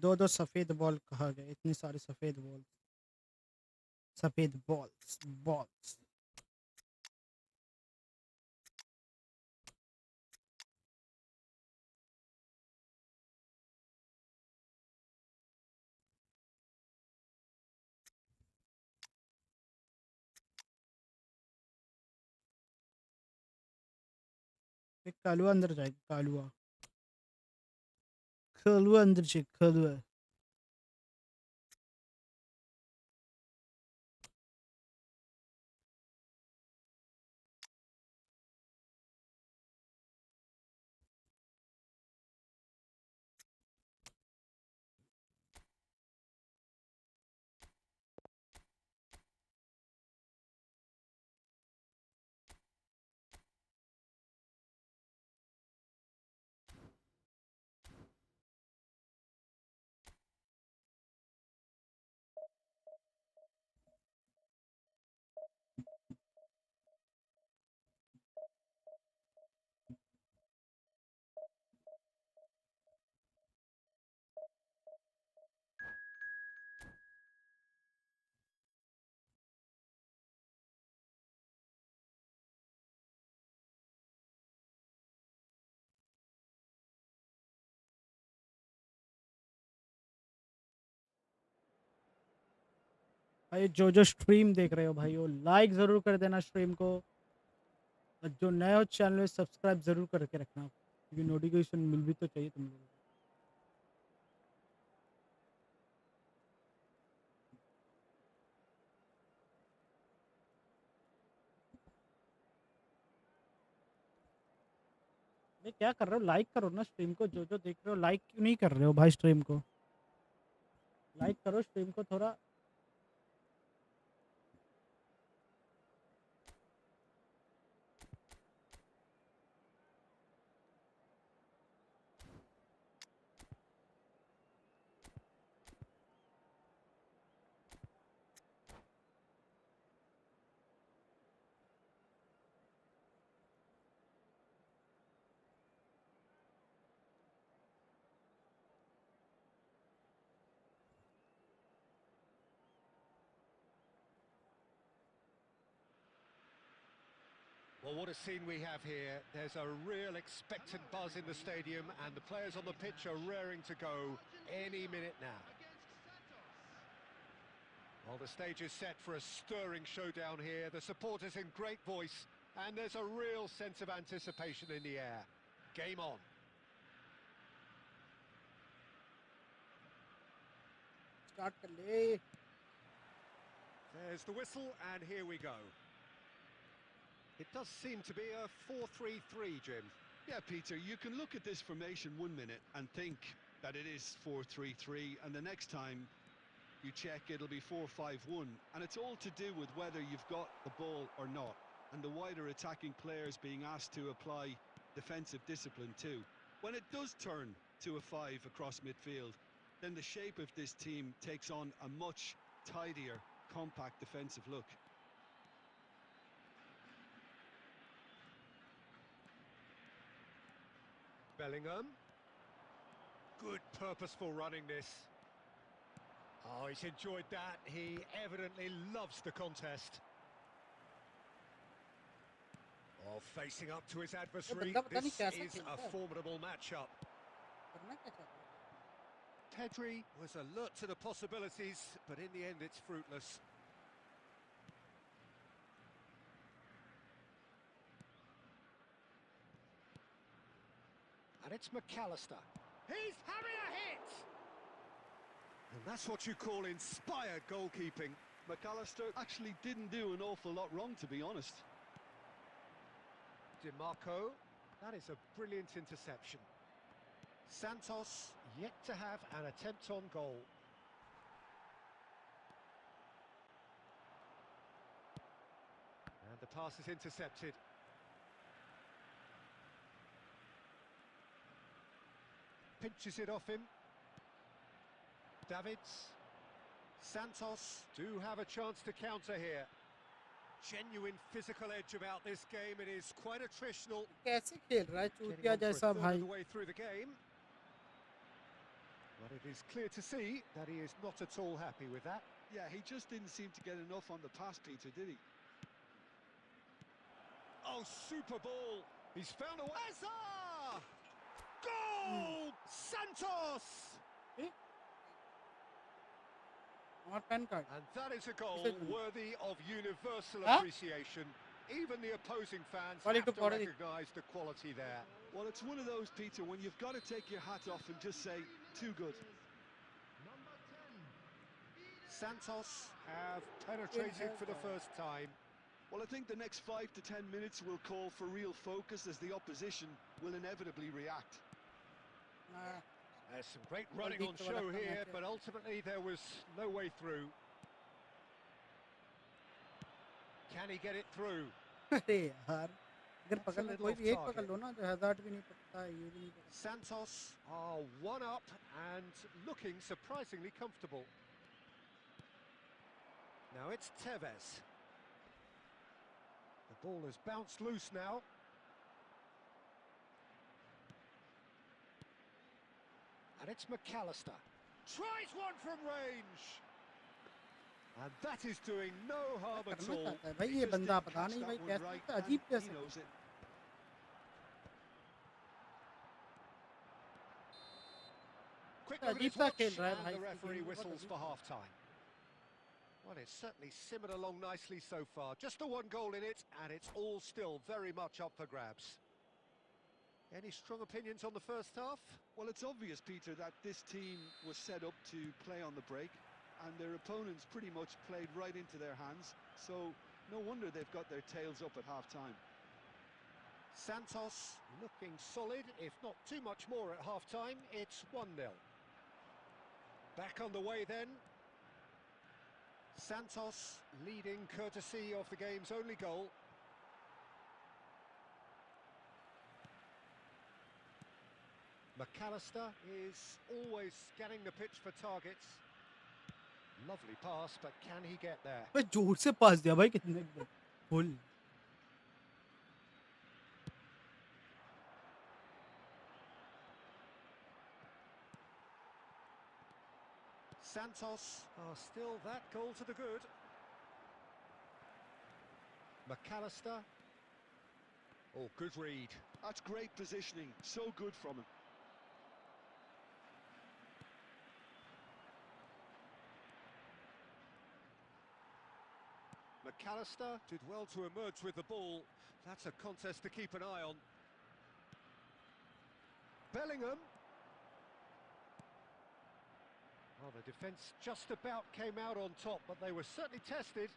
दो दो सफेद बॉल कहा गया इतनी सारी सफेद बॉल्स एक कालुआ अंदर जाएगा कालुआ अंदर जाए कालुआ भाई जो स्ट्रीम देख रहे हो भाई वो लाइक ज़रूर कर देना स्ट्रीम को और जो नए हो चैनल में सब्सक्राइब ज़रूर करके रखना क्योंकि नोटिफिकेशन मिल भी तो चाहिए तुम लोगों को भाई क्या कर रहे हो लाइक करो ना स्ट्रीम को जो देख रहे हो लाइक क्यों नहीं कर रहे हो भाई स्ट्रीम को लाइक करो स्ट्रीम को थोड़ा Well, what a scene we have here. There's a real expectant buzz in the stadium, and the players on the pitch are raring to go any minute now. Well, the stage is set for a stirring showdown here. The supporters in great voice, and there's a real sense of anticipation in the air. Game on. Start कर ले There's the whistle, and here we go. It does seem to be a 4-3-3, Jim. Yeah, Peter, you can look at this formation 1 minute and think that it is 4-3-3, and the next time you check it'll be 4-5-1, and it's all to do with whether you've got the ball or not, and the wider attacking players being asked to apply defensive discipline too. When it does turn to a 5 across midfield, then the shape of this team takes on a much tidier, compact defensive look. Bellingham. Good purposeful running this. Oh, he's enjoyed that. He evidently loves the contest. Oh, facing up to his adversary. This is a formidable matchup. Pedri was alert to the possibilities, but in the end it's fruitless. And it's McAllister. He's having a hit! And that's what you call inspired goalkeeping. McAllister actually didn't do an awful lot wrong, to be honest. DiMarco, that is a brilliant interception. Santos yet to have an attempt on goal. And the pass is intercepted. pinches it off him. Davids. Santos do have a chance to counter here. Genuine physical edge about this game. It is quite attritional. कैसे खेल रहा है Getting चूतिया on for a जैसा third of भाई the way through the game. But it is clear to see that he is not at all happy with that. Yeah, he just didn't seem to get enough on the pass, Peter, did he? Oh, super ball. He's found a way. Eza! Goal! Santos! और PAN card And that is a goal worthy of universal Huh? appreciation. Even the opposing fans Quality have to quality. recognise the quality there. Well, it's one of those, Peter, when you've got to take your hat off and just say, too good. Number 10. Santos have penetrated for the first time. Well, I think the next 5 to 10 minutes will call for real focus as the opposition will inevitably react. There's some great running on show here, but ultimately there was no way through. Can he get it through? अरे यार अगर That's a पकड़ना little कोई off भी एक target. पकड़ लो ना जो हैजार्ड भी नहीं पकड़ता ये भी नहीं पकड़ता Santos are one up and looking surprisingly comfortable. Now it's Tevez. The ball has bounced loose now. And it's McAllister. Tries one from range. And that is doing no harm at करना all. चाहता है भाई He ये just बंदा didn't पता catch नहीं that भाई one कैसे right, अजीब and कैसे he knows it. Quick look at his अजीब सा watch, खेल रहा है and भाई the इसकी referee गेम बहुत whistles अजीब for है। half-time. Well, it's certainly simmered along nicely so far. Just the one goal in it, and it's all still very much up for grabs. Any strong opinions on the first half? Well, it's obvious, Peter, that this team was set up to play on the break, and their opponents pretty much played right into their hands, so no wonder they've got their tails up at half-time. Santos looking solid, if not too much more at half-time. It's 1-0. Back on the way then. Santos leading courtesy of the game's only goal. McAllister is always scanning the pitch for targets. Lovely pass, but can he get there? भाई जोर से पास दिया भाई कितने एकदम full Santos are still that goal to the good. McAllister. Oh, good read. That's great positioning, so good from him. McAllister did well to emerge with the ball. That's a contest to keep an eye on. Bellingham. Well, the defence just about came out on top, but they were certainly tested.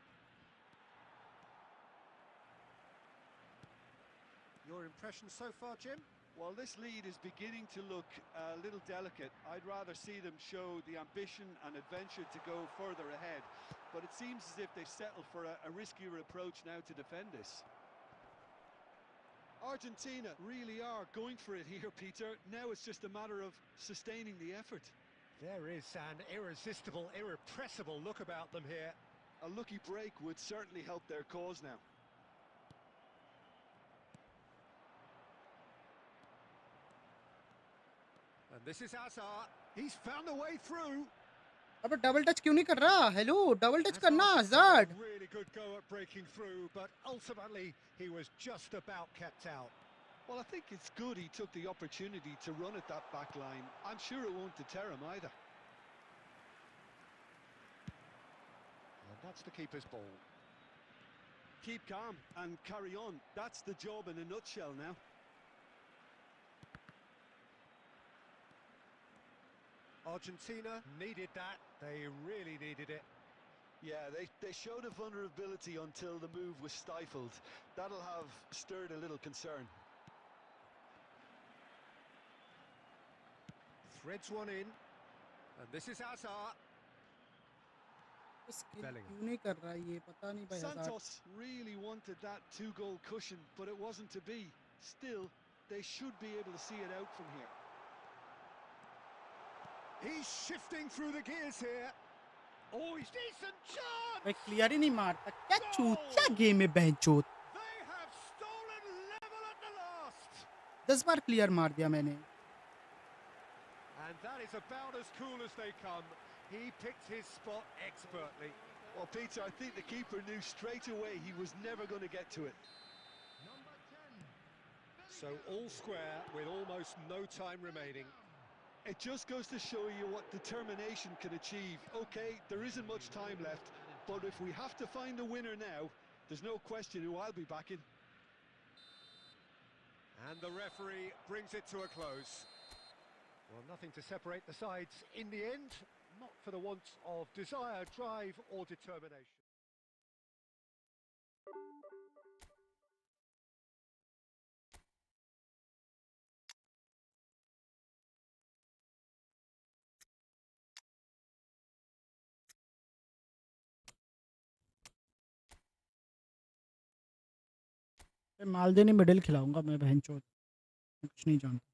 Your impression so far, Jim? Well, this lead is beginning to look a little delicate. I'd rather see them show the ambition and adventure to go further ahead. But it seems as if they settle for a riskier approach now to defend this. Argentina really are going for it here, Peter. Now it's just a matter of sustaining the effort. There is an irresistible, irrepressible look about them here. A lucky break would certainly help their cause now. And this is Azar. He's found a way through. अबे double touch क्यों नहीं कर रहा hello double touch Hazard करना had a hazard really good go at breaking through, but ultimately he was just about kept out. Well, I think it's good he took the opportunity to run at that back line. I'm sure it won't deter him either. And that's the keeper's ball. Keep calm and carry on. That's the job in a nutshell now. Argentina needed that. They really needed it. Yeah, they showed a vulnerability until the move was stifled. That'll have stirred a little concern. Threads one in. And this is Azar. Skill Bellingham. क्यों नहीं कर रहा ये पता नहीं भाई hazard Santos really wanted that two-goal cushion, but it wasn't to be. Still, they should be able to see it out from here. He's shifting through the gears here. Oh, he's decent chance. भाई clear ही नहीं मारता, क्या चूतिया game है बहनचोद। They have stolen level at the last. 10 bar clear मार दिया मैंने। And that is about as cool as they come. He picked his spot expertly. Well, Peter, I think the keeper knew straight away he was never going to get to it. Number 10. So all square with almost no time remaining. It just goes to show you what determination can achieve. Okay, there isn't much time left, but if we have to find a winner now, there's no question who I'll be backing. And the referee brings it to a close. Well, nothing to separate the sides in the end, not for the want of desire, drive or determination. मालदेनी मिडिल खिलाऊंगा मैं बहनचोद, कुछ नहीं जानता।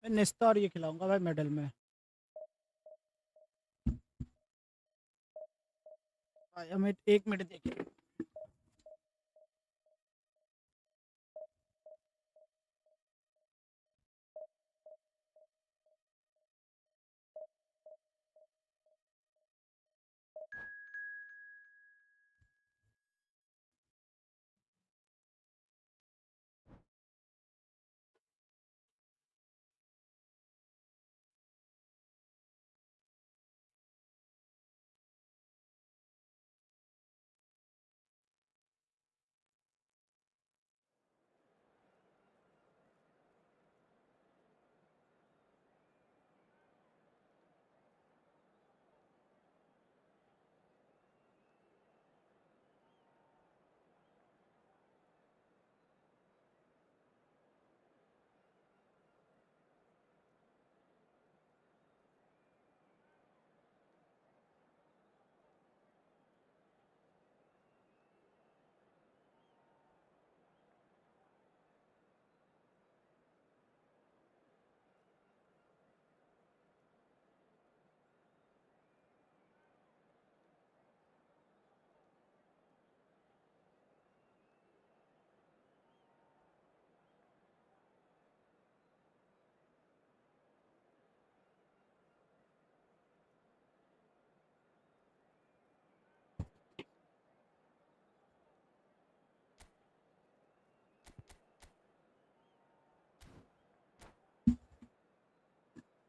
मैं नेस्ता और ये खिलाऊंगा भाई मेडल में। भाई हमें 1 मिनट देखिए।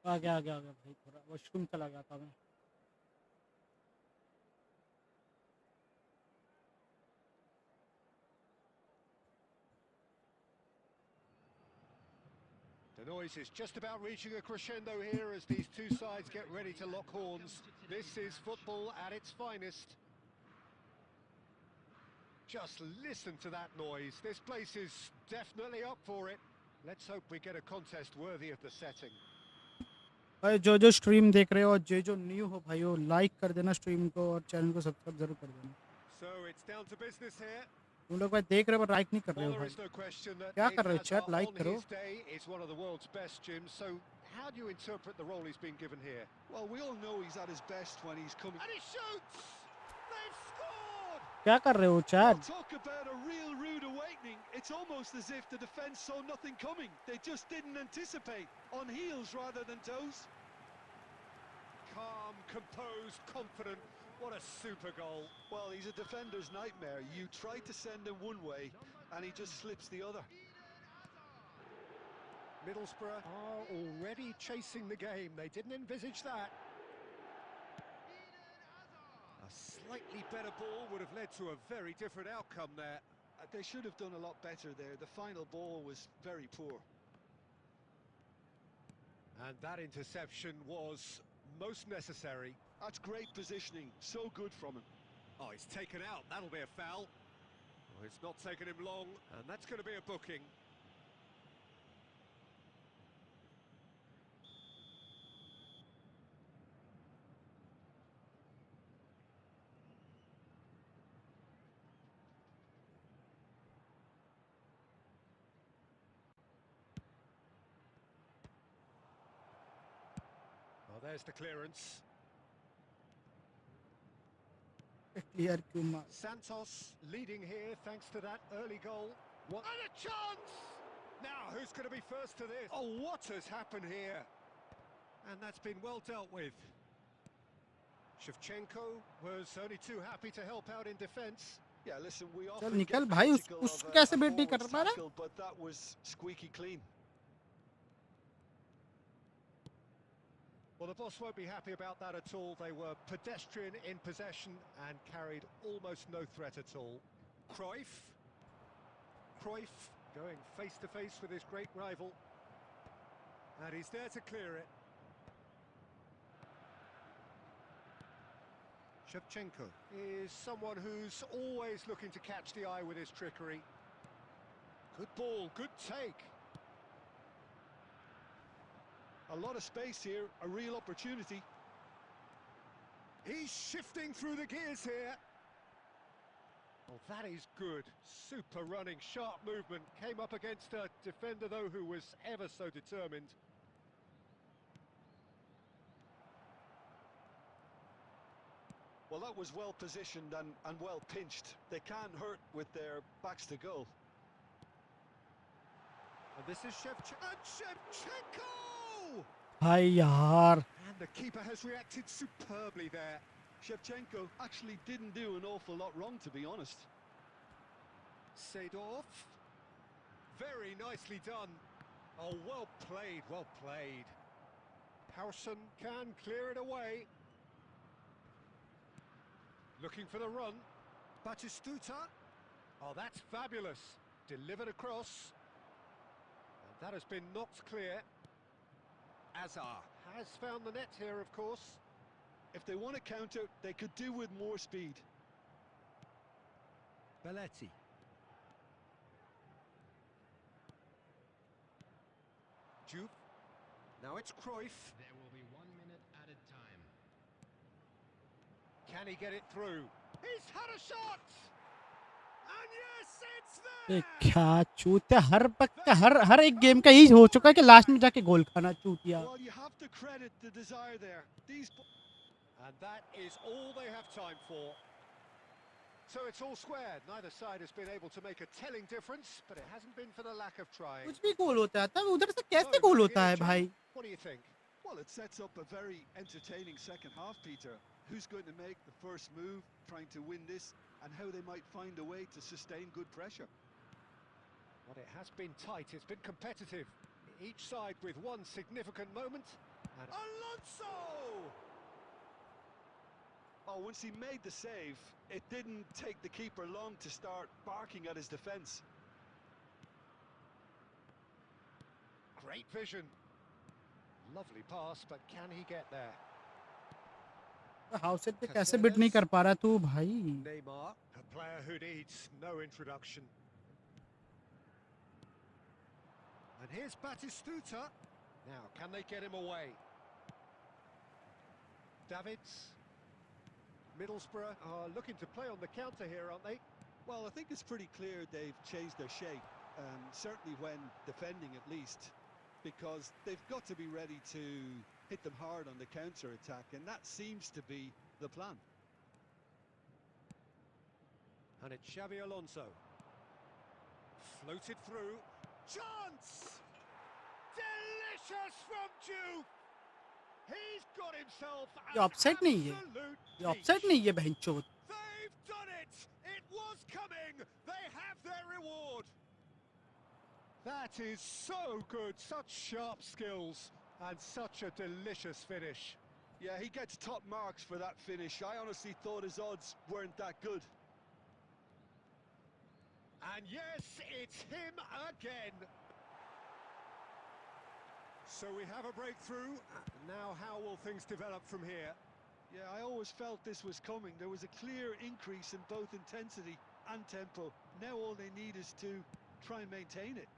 आ गया भाई, थोड़ा वॉशरूम चला गया था मैं। The noise is just about reaching a crescendo here as these two sides get ready to lock horns. This is football at its finest. Just listen to that noise. This place is definitely up for it. Let's hope we get a contest worthy of the setting. भाई जो stream देख रहे हो और जो new हो भाई, वो लाइक कर देना स्ट्रीम को और चैनल को सब्सक्राइब जरूर कर देना। So it's down to business here. तुम लोग भाई देख रहे हो पर लाइक नहीं कर रहे हो Well, there भाई, is no question that क्या कर रहे हो Adata चैट? लाइक on करो। his day is one of the world's best gyms. So how do you interpret the role he's been given here? Well, we all know he's at his best when he's coming. And he shoots! They've scored! क्या कर रहे हो Well, chat? talk about a real rude awakening. It's almost as if the defence saw nothing coming. They just didn't anticipate. On heels rather than toes. Calm, composed, confident. What a super goal. Well, he's a defender's nightmare. You try to send him one way, and he just slips the other. Middlesbrough are already chasing the game. They didn't envisage that. A slightly better ball would have led to a very different outcome there. They should have done a lot better there. The final ball was very poor. And that interception was most necessary. That's great positioning. So good from him. Oh, he's taken out. That'll be a foul. Oh, it's not taken him long, and that's going to be a booking. Oh, there's the clearance. Clear क्यों मार? Santos leading here thanks to that early goal. What? And a chance! Now, who's going to be first to this? Oh, what has happened here? And that's been well dealt with. SHEVCHENKO was only too happy to help out in defence. Yeah, listen, we चल often निकल get भाई critical उस of कैसे a बेट नहीं कर forward's पा रहा? tackle, but that was squeaky clean. Well, the boss won't be happy about that at all. They were pedestrian in possession and carried almost no threat at all. Cruyff going face to face with his great rival. And he's there to clear it. SHEVCHENKO is someone who's always looking to catch the eye with his trickery. Good ball, good take. A lot of space here, a real opportunity. He's shifting through the gears here. Oh, that is good. Super running, sharp movement. Came up against a defender, though, who was ever so determined. Well, that was well positioned and well pinched. They can't hurt with their backs to goal. And this is SHEVCHENKO! भाई यार And the keeper has reacted superbly there. SHEVCHENKO actually didn't do an awful lot wrong, to be honest. Seedorf. Very nicely done. Oh, well played, well played. Howson can clear it away. Looking for the run. Batistuta. Oh, that's fabulous. Delivered across. And that has been knocked clear. Azar has found the net here, of course. If they want to counter, they could do with more speed. Belletti. Juve. Now it's Cruyff. There will be 1 minute added time. Can he get it through? He's had a shot! And yes, it's ये there! क्या चूत है हर पक्का हर एक game का यही हो चुका है कि लास्ट में जाके गोल खाना चूतिया. Well, you have to credit the desire there. And that is all they have time for. So it's all squared. Neither side has been able to make a telling difference, but it hasn't been for the lack of trying. कुछ भी गोल होता है तब उधर से कैसे गोल होता है भाई? What do you think? Well, it sets up a very entertaining second half, Peter. Who's going to make the first move, trying to win this, and how they might find a way to sustain good pressure. Well, it has been tight, it's been competitive. Each side with one significant moment. And Alonso! Oh, once he made the save, it didn't take the keeper long to start barking at his defence. Great vision. Lovely pass, but can he get there? House पे कैसे bit नहीं कर पा रहा तू भाई? Neymar, a player who needs no introduction. And here's Batistuta. Now, can they get him away? Davids. Middlesbrough are looking to play on the counter here, aren't they? Well, I think it's pretty clear they've changed their shape, certainly when defending at least, because they've got to be ready to hit them hard on the counter-attack, and that seems to be the plan. And it's Xabi Alonso. Floated through. Chance! Delicious from Juve! He's got himself ये offside नहीं है. ये offside नहीं है बहनचोद. They've done it! It was coming! They have their reward! That is so good, such sharp skills and such a delicious finish. Yeah, he gets top marks for that finish. I honestly thought his odds weren't that good. And yes, it's him again. So we have a breakthrough. Now how will things develop from here? Yeah, I always felt this was coming. There was a clear increase in both intensity and tempo. Now all they need is to try and maintain it.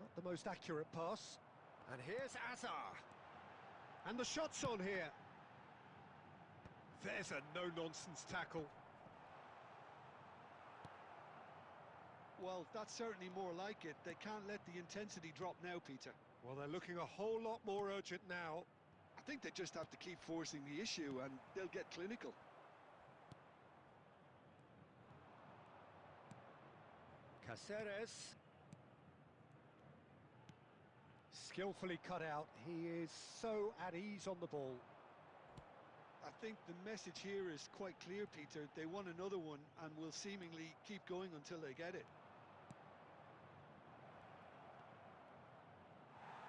Not the most accurate pass. And here's Azar. And the shot's on here. There's a no-nonsense tackle. Well, that's certainly more like it. They can't let the intensity drop now, Peter. Well, they're looking a whole lot more urgent now. I think they just have to keep forcing the issue and they'll get clinical. Caceres. Skillfully cut out. He is so at ease on the ball. I think the message here is quite clear, Peter. They want another one and will seemingly keep going until they get it.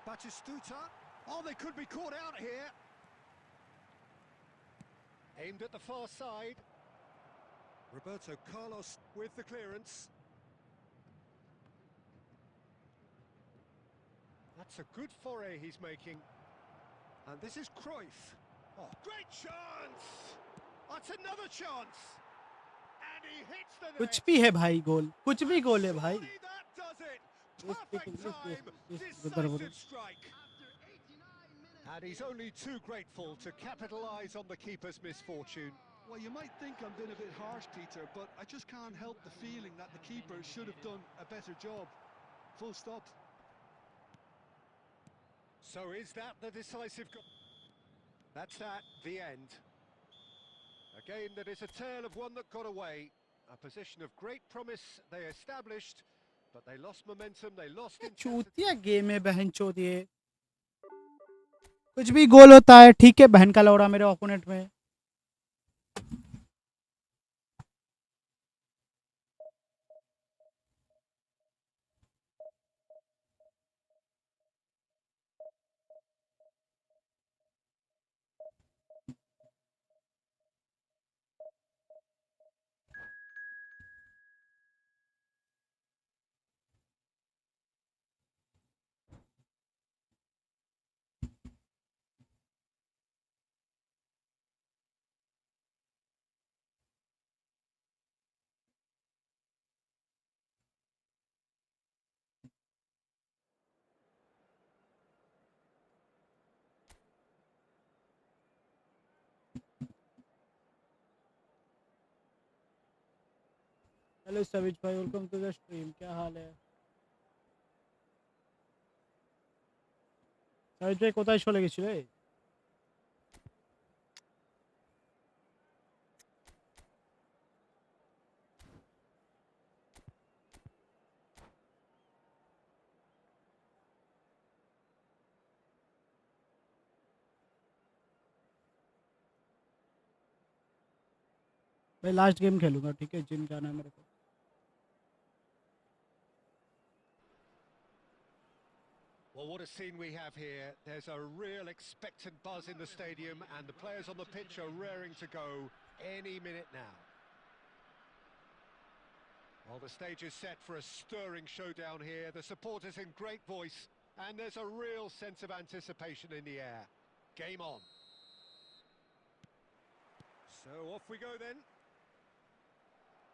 Batistuta. Oh, they could be caught out here. Aimed at the far side. Roberto Carlos with the clearance. That's a good foray he's making. And this is Cruyff. Oh, great chance! That's another chance! And he hits the net. कुछ भी है भाई गोल, कुछ भी गोल है भाई. Surely that does it. Perfect time, decisive strike. And he's only too grateful to capitalise on the keeper's misfortune. Well, you might think I'm being a bit harsh, Peter, but I just can't help the feeling that the keeper should have done a better job. Full stop. So is that the decisive goal? That's that, the end. A game that is a tale of one that got away. A position of great promise they established, but they lost momentum, they lost intensity. चूतिया game है बहन चोद ये. कुछ भी गोल होता है, ठीक है बहन का लौड़ा मेरे ओपोनेंट में. हेलो सविज भाई, वेलकम टू द स्ट्रीम. क्या हाल है सविज भाई? কোথায় চলে গেছিলে? भाई लास्ट गेम खेलूंगा, ठीक है? जिम जाना है मेरे को. Well, what a scene we have here. There's a real expectant buzz in the stadium and the players on the pitch are raring to go any minute now. Well, the stage is set for a stirring showdown here. The supporters in great voice and there's a real sense of anticipation in the air. Game on. So off we go then.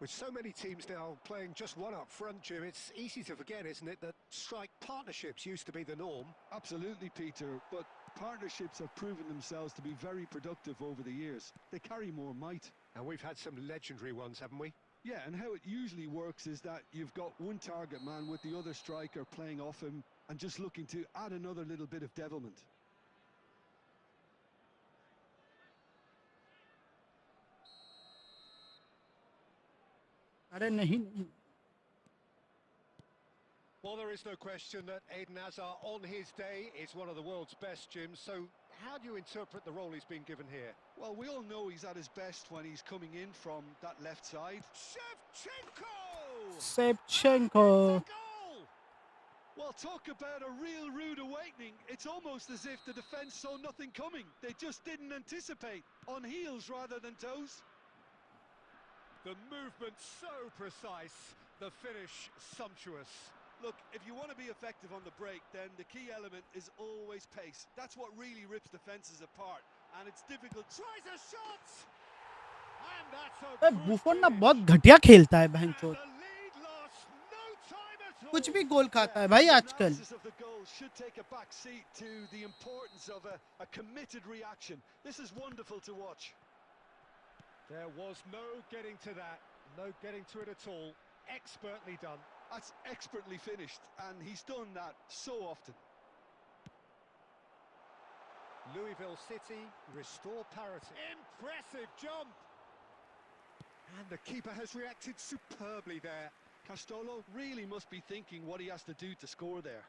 With so many teams now playing just one up front, Jim, it's easy to forget, isn't it, that strike partnerships used to be the norm. Absolutely, Peter, but partnerships have proven themselves to be very productive over the years. They carry more might. And we've had some legendary ones, haven't we? Yeah, and how it usually works is that you've got one target man with the other striker playing off him and just looking to add another little bit of devilment. अरे नहीं नहीं. Well, there is no question that Eden Hazard on his day is one of the world's best, Jim. So how do you interpret the role he's been given here? Well, we all know he's at his best when he's coming in from that left side. SHEVCHENKO! SHEVCHENKO. Goal! Well, talk about a real rude awakening. It's almost as if the defence saw nothing coming. They just didn't anticipate. On heels rather than toes. The movement so precise, the finish sumptuous. Look, if you want to be effective on the break, then the key element is always pace. That's what really rips defences apart. And it's difficult. Tries a shot! And that's a A good Buffon ना finish. बहुत घटिया खेलता है And बहनचोद the lead lost no time at all. कुछ भी गोल खाता है भाई The आजकल analysis of the goal should take a back seat to the importance of a committed reaction. This is wonderful to watch. There was no getting to that, no getting to it at all. Expertly done. That's expertly finished, and he's done that so often. Louisville City restore parity. Impressive jump! And the keeper has reacted superbly there. Castolo really must be thinking what he has to do to score there.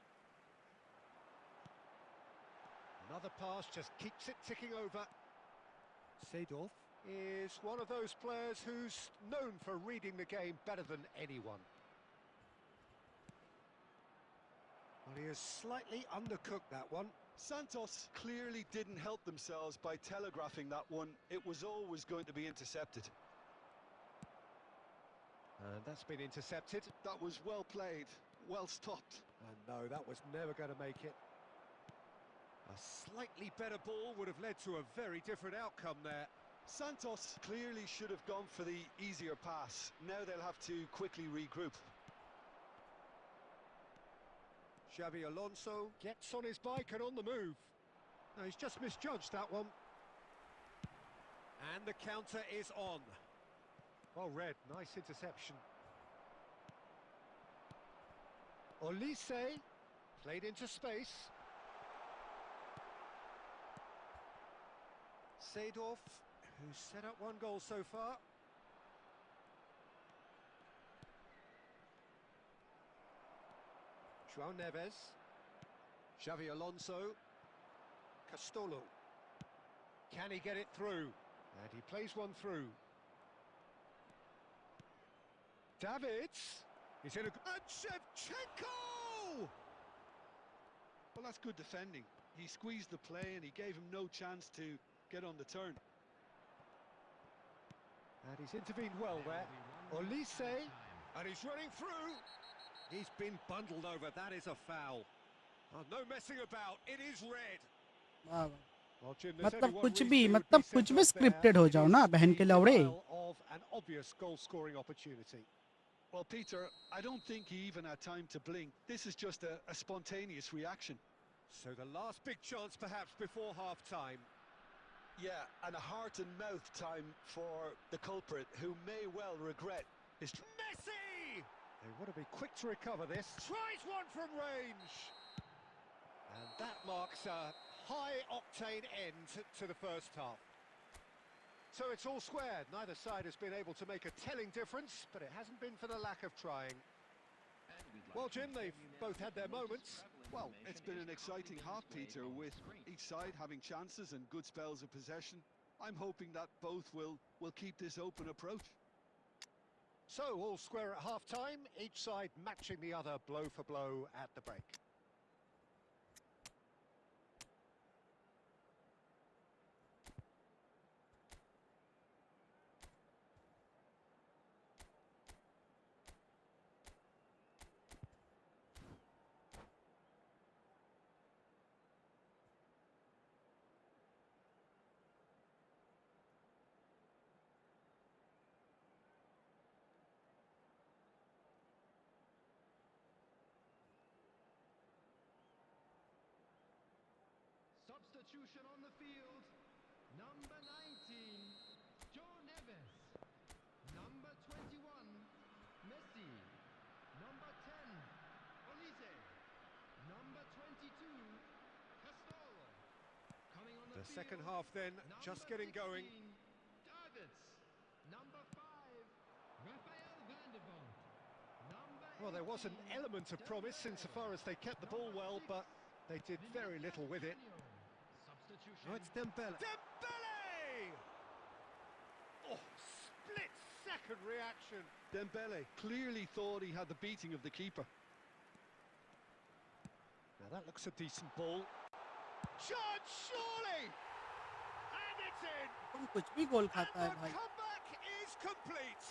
Another pass just keeps it ticking over. Seedorf is one of those players who's known for reading the game better than anyone. Well, he has slightly undercooked that one. Santos clearly didn't help themselves by telegraphing that one. It was always going to be intercepted. And that's been intercepted. That was well played, well stopped. And no, that was never going to make it. A slightly better ball would have led to a very different outcome there. Santos clearly should have gone for the easier pass. Now they'll have to quickly regroup. Xavi Alonso gets on his bike and on the move. No, he's just misjudged that one. And the counter is on. Well read, nice interception. Olise played into space. Seedorf, who's set up one goal so far. João Neves, Xavi Alonso, Castolo. Can he get it through? And he plays one through. Davids, he's in a... And SHEVCHENKO! Well, that's good defending. He squeezed the play and he gave him no chance to get on the turn. And he's intervened well there. Olise, and he's running through. He's been bundled over. That is a foul. Oh, no messing about. It is red. वाह वाह Well, Jim, there's मतलब only one कुछ reason भी it would मतलब be कुछ sent भी off there. Scripted हो It जाओ is ना बहन the के लौड़े denial of an obvious goal-scoring opportunity. Well, Peter, I don't think he even had time to blink. This is just a spontaneous reaction. So the last big chance perhaps before half-time. Yeah, and a heart and mouth time for the culprit, who may well regret his... Messi! They want to be quick to recover this. Tries one from range. And that marks a high-octane end to the first half. So it's all squared. Neither side has been able to make a telling difference, but it hasn't been for the lack of trying. Well, Jim, they've both had their moments. Well, it's been an exciting half, Peter, with each side having chances and good spells of possession. I'm hoping that both will keep this open approach. So, all square at half-time, each side matching the other blow for blow at the break. Substitution on the field. Number 19, Joe Neves. Number 21, Messi. Number 10, Olise. Number 22, Castolo. Coming on the The field, second half then, just getting going. Davids. Number 5, Rafael van der Vaart. Number Well, there was an 18, element of promise insofar as they kept the ball well, but they did very little with it. Substitution. Oh, it's Dembele. Dembele! Oh, split-second reaction. Dembele clearly thought he had the beating of the keeper. that looks a decent ball. Chance, surely! And it's in! तुम कुछ भी गोल खाता है And the भाई. comeback is complete.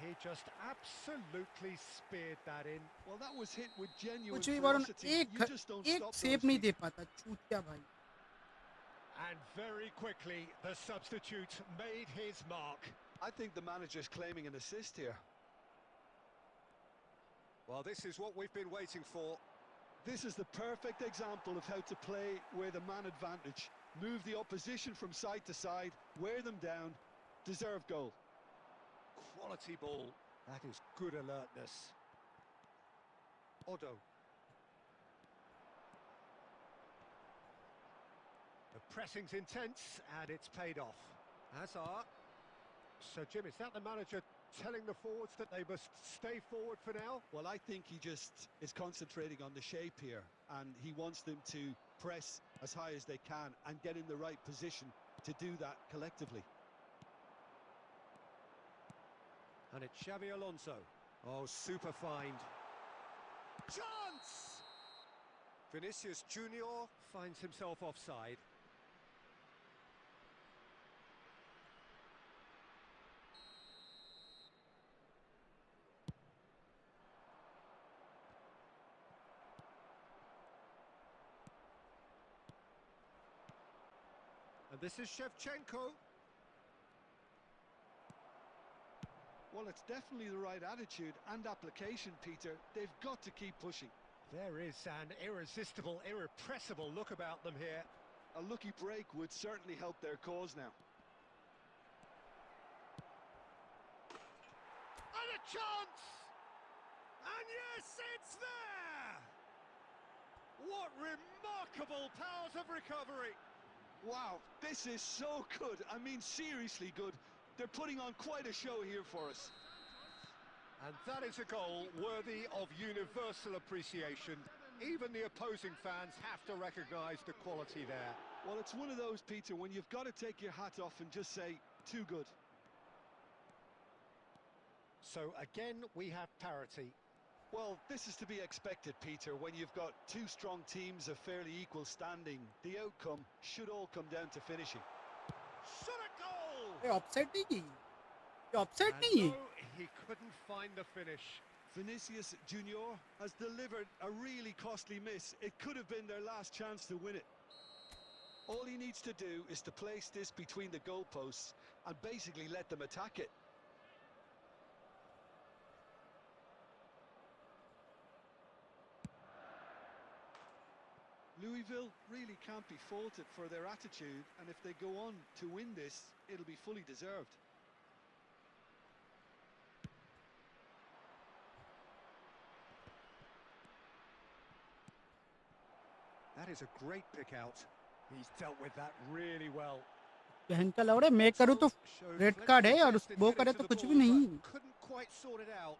He just absolutely speared that in. Well, that was hit with genuine कुछ भी Varun ferocity. You just don't एक stop save those नहीं दे people. पाता, चूतिया भाई. And very quickly, the substitute made his mark. I think the manager's claiming an assist here. Well, this is what we've been waiting for. This is the perfect example of how to play with a man advantage. Move the opposition from side to side, wear them down, deserve goal. Quality ball. That is good alertness. Odo. The pressing's intense, and it's paid off. Hazard. So, Jim, is that the manager telling the forwards that they must stay forward for now? Well, I think he just is concentrating on the shape here, and he wants them to press as high as they can and get in the right position to do that collectively. And it's Xavi Alonso. Oh, super find. Chance! Vinicius Junior finds himself offside. And this is SHEVCHENKO. Well, it's definitely the right attitude and application, Peter. They've got to keep pushing. There is an irresistible, irrepressible look about them here. A lucky break would certainly help their cause now. And a chance! And yes, it's there! What remarkable powers of recovery! Wow, this is so good. I mean, seriously good. They're putting on quite a show here for us. And that is a goal worthy of universal appreciation. Even the opposing fans have to recognise the quality there. Well, it's one of those, Peter, when you've got to take your hat off and just say, too good. So again, we have parity. Well, this is to be expected, Peter, when you've got two strong teams of fairly equal standing. The outcome should all come down to finishing. Shot a goal! ये offside नहीं की, ये offside And नहीं है. no, he couldn't find the finish. Vinicius Junior has delivered a really costly miss. It could have been their last chance to win it. All he needs to do is to place this between the goalposts and basically let them attack it. Louisville really can't be faulted for their attitude, and if they go on to win this, it'll be fully deserved. That is a great pick out. He's dealt with that really well. बहन का लौड़े मैं करूँ तो Showed red plenty card है of और zest in वो heading करे to तो the कुछ ball, भी नहीं. but couldn't quite sort it out.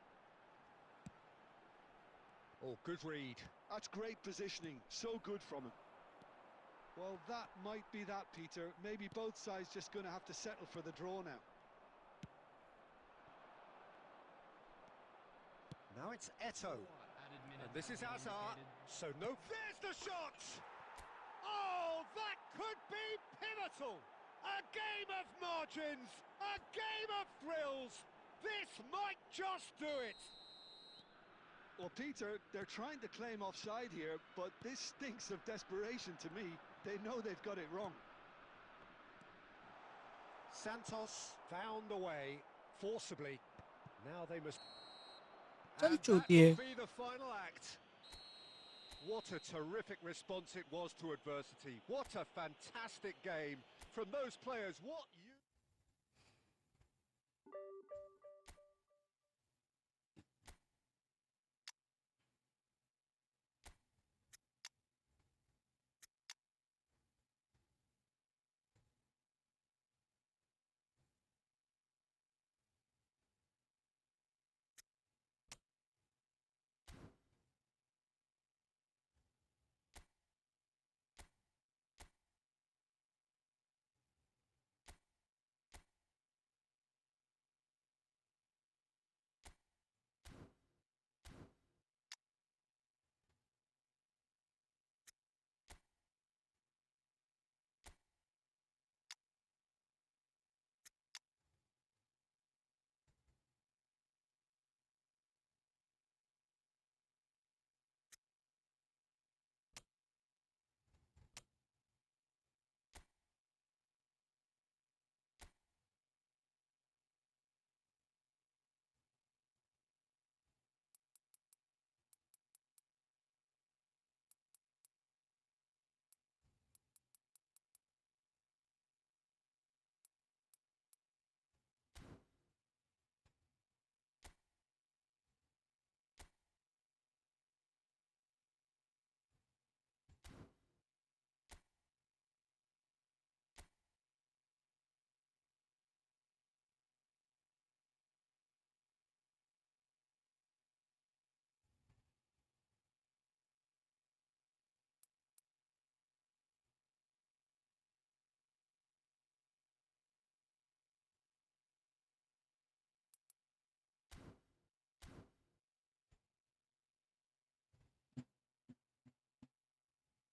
Oh, good read. That's great positioning, so good from him. Well, that might be that, Peter. Maybe both sides just going to have to settle for the draw now. Now it's Eto. And this is Hazard. So no, there's the shot! Oh, that could be pivotal! A game of margins! A game of thrills! This might just do it! Well, Peter, they're trying to claim offside here, but this stinks of desperation to me. They know they've got it wrong. Santos found the way, forcibly. Now they must... चल And that चूतिए. will be the final act. What a terrific response it was to adversity. What a fantastic game from those players. What you...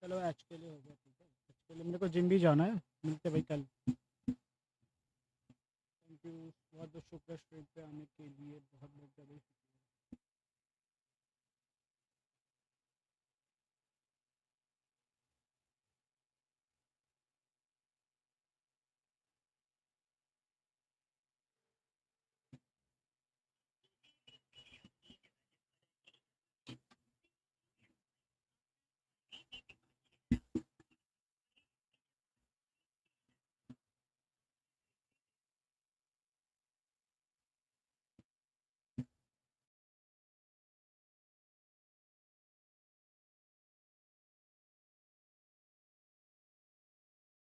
चलो आज के लिए हो गया, ठीक है। आज के लिए मेरे को जिम भी जाना है, मिलते भाई कल। थैंक यू, बहुत बहुत शुक्रिया स्ट्रीम पे आने के लिए, बहुत बहुत ज़्यादा शुक्रिया।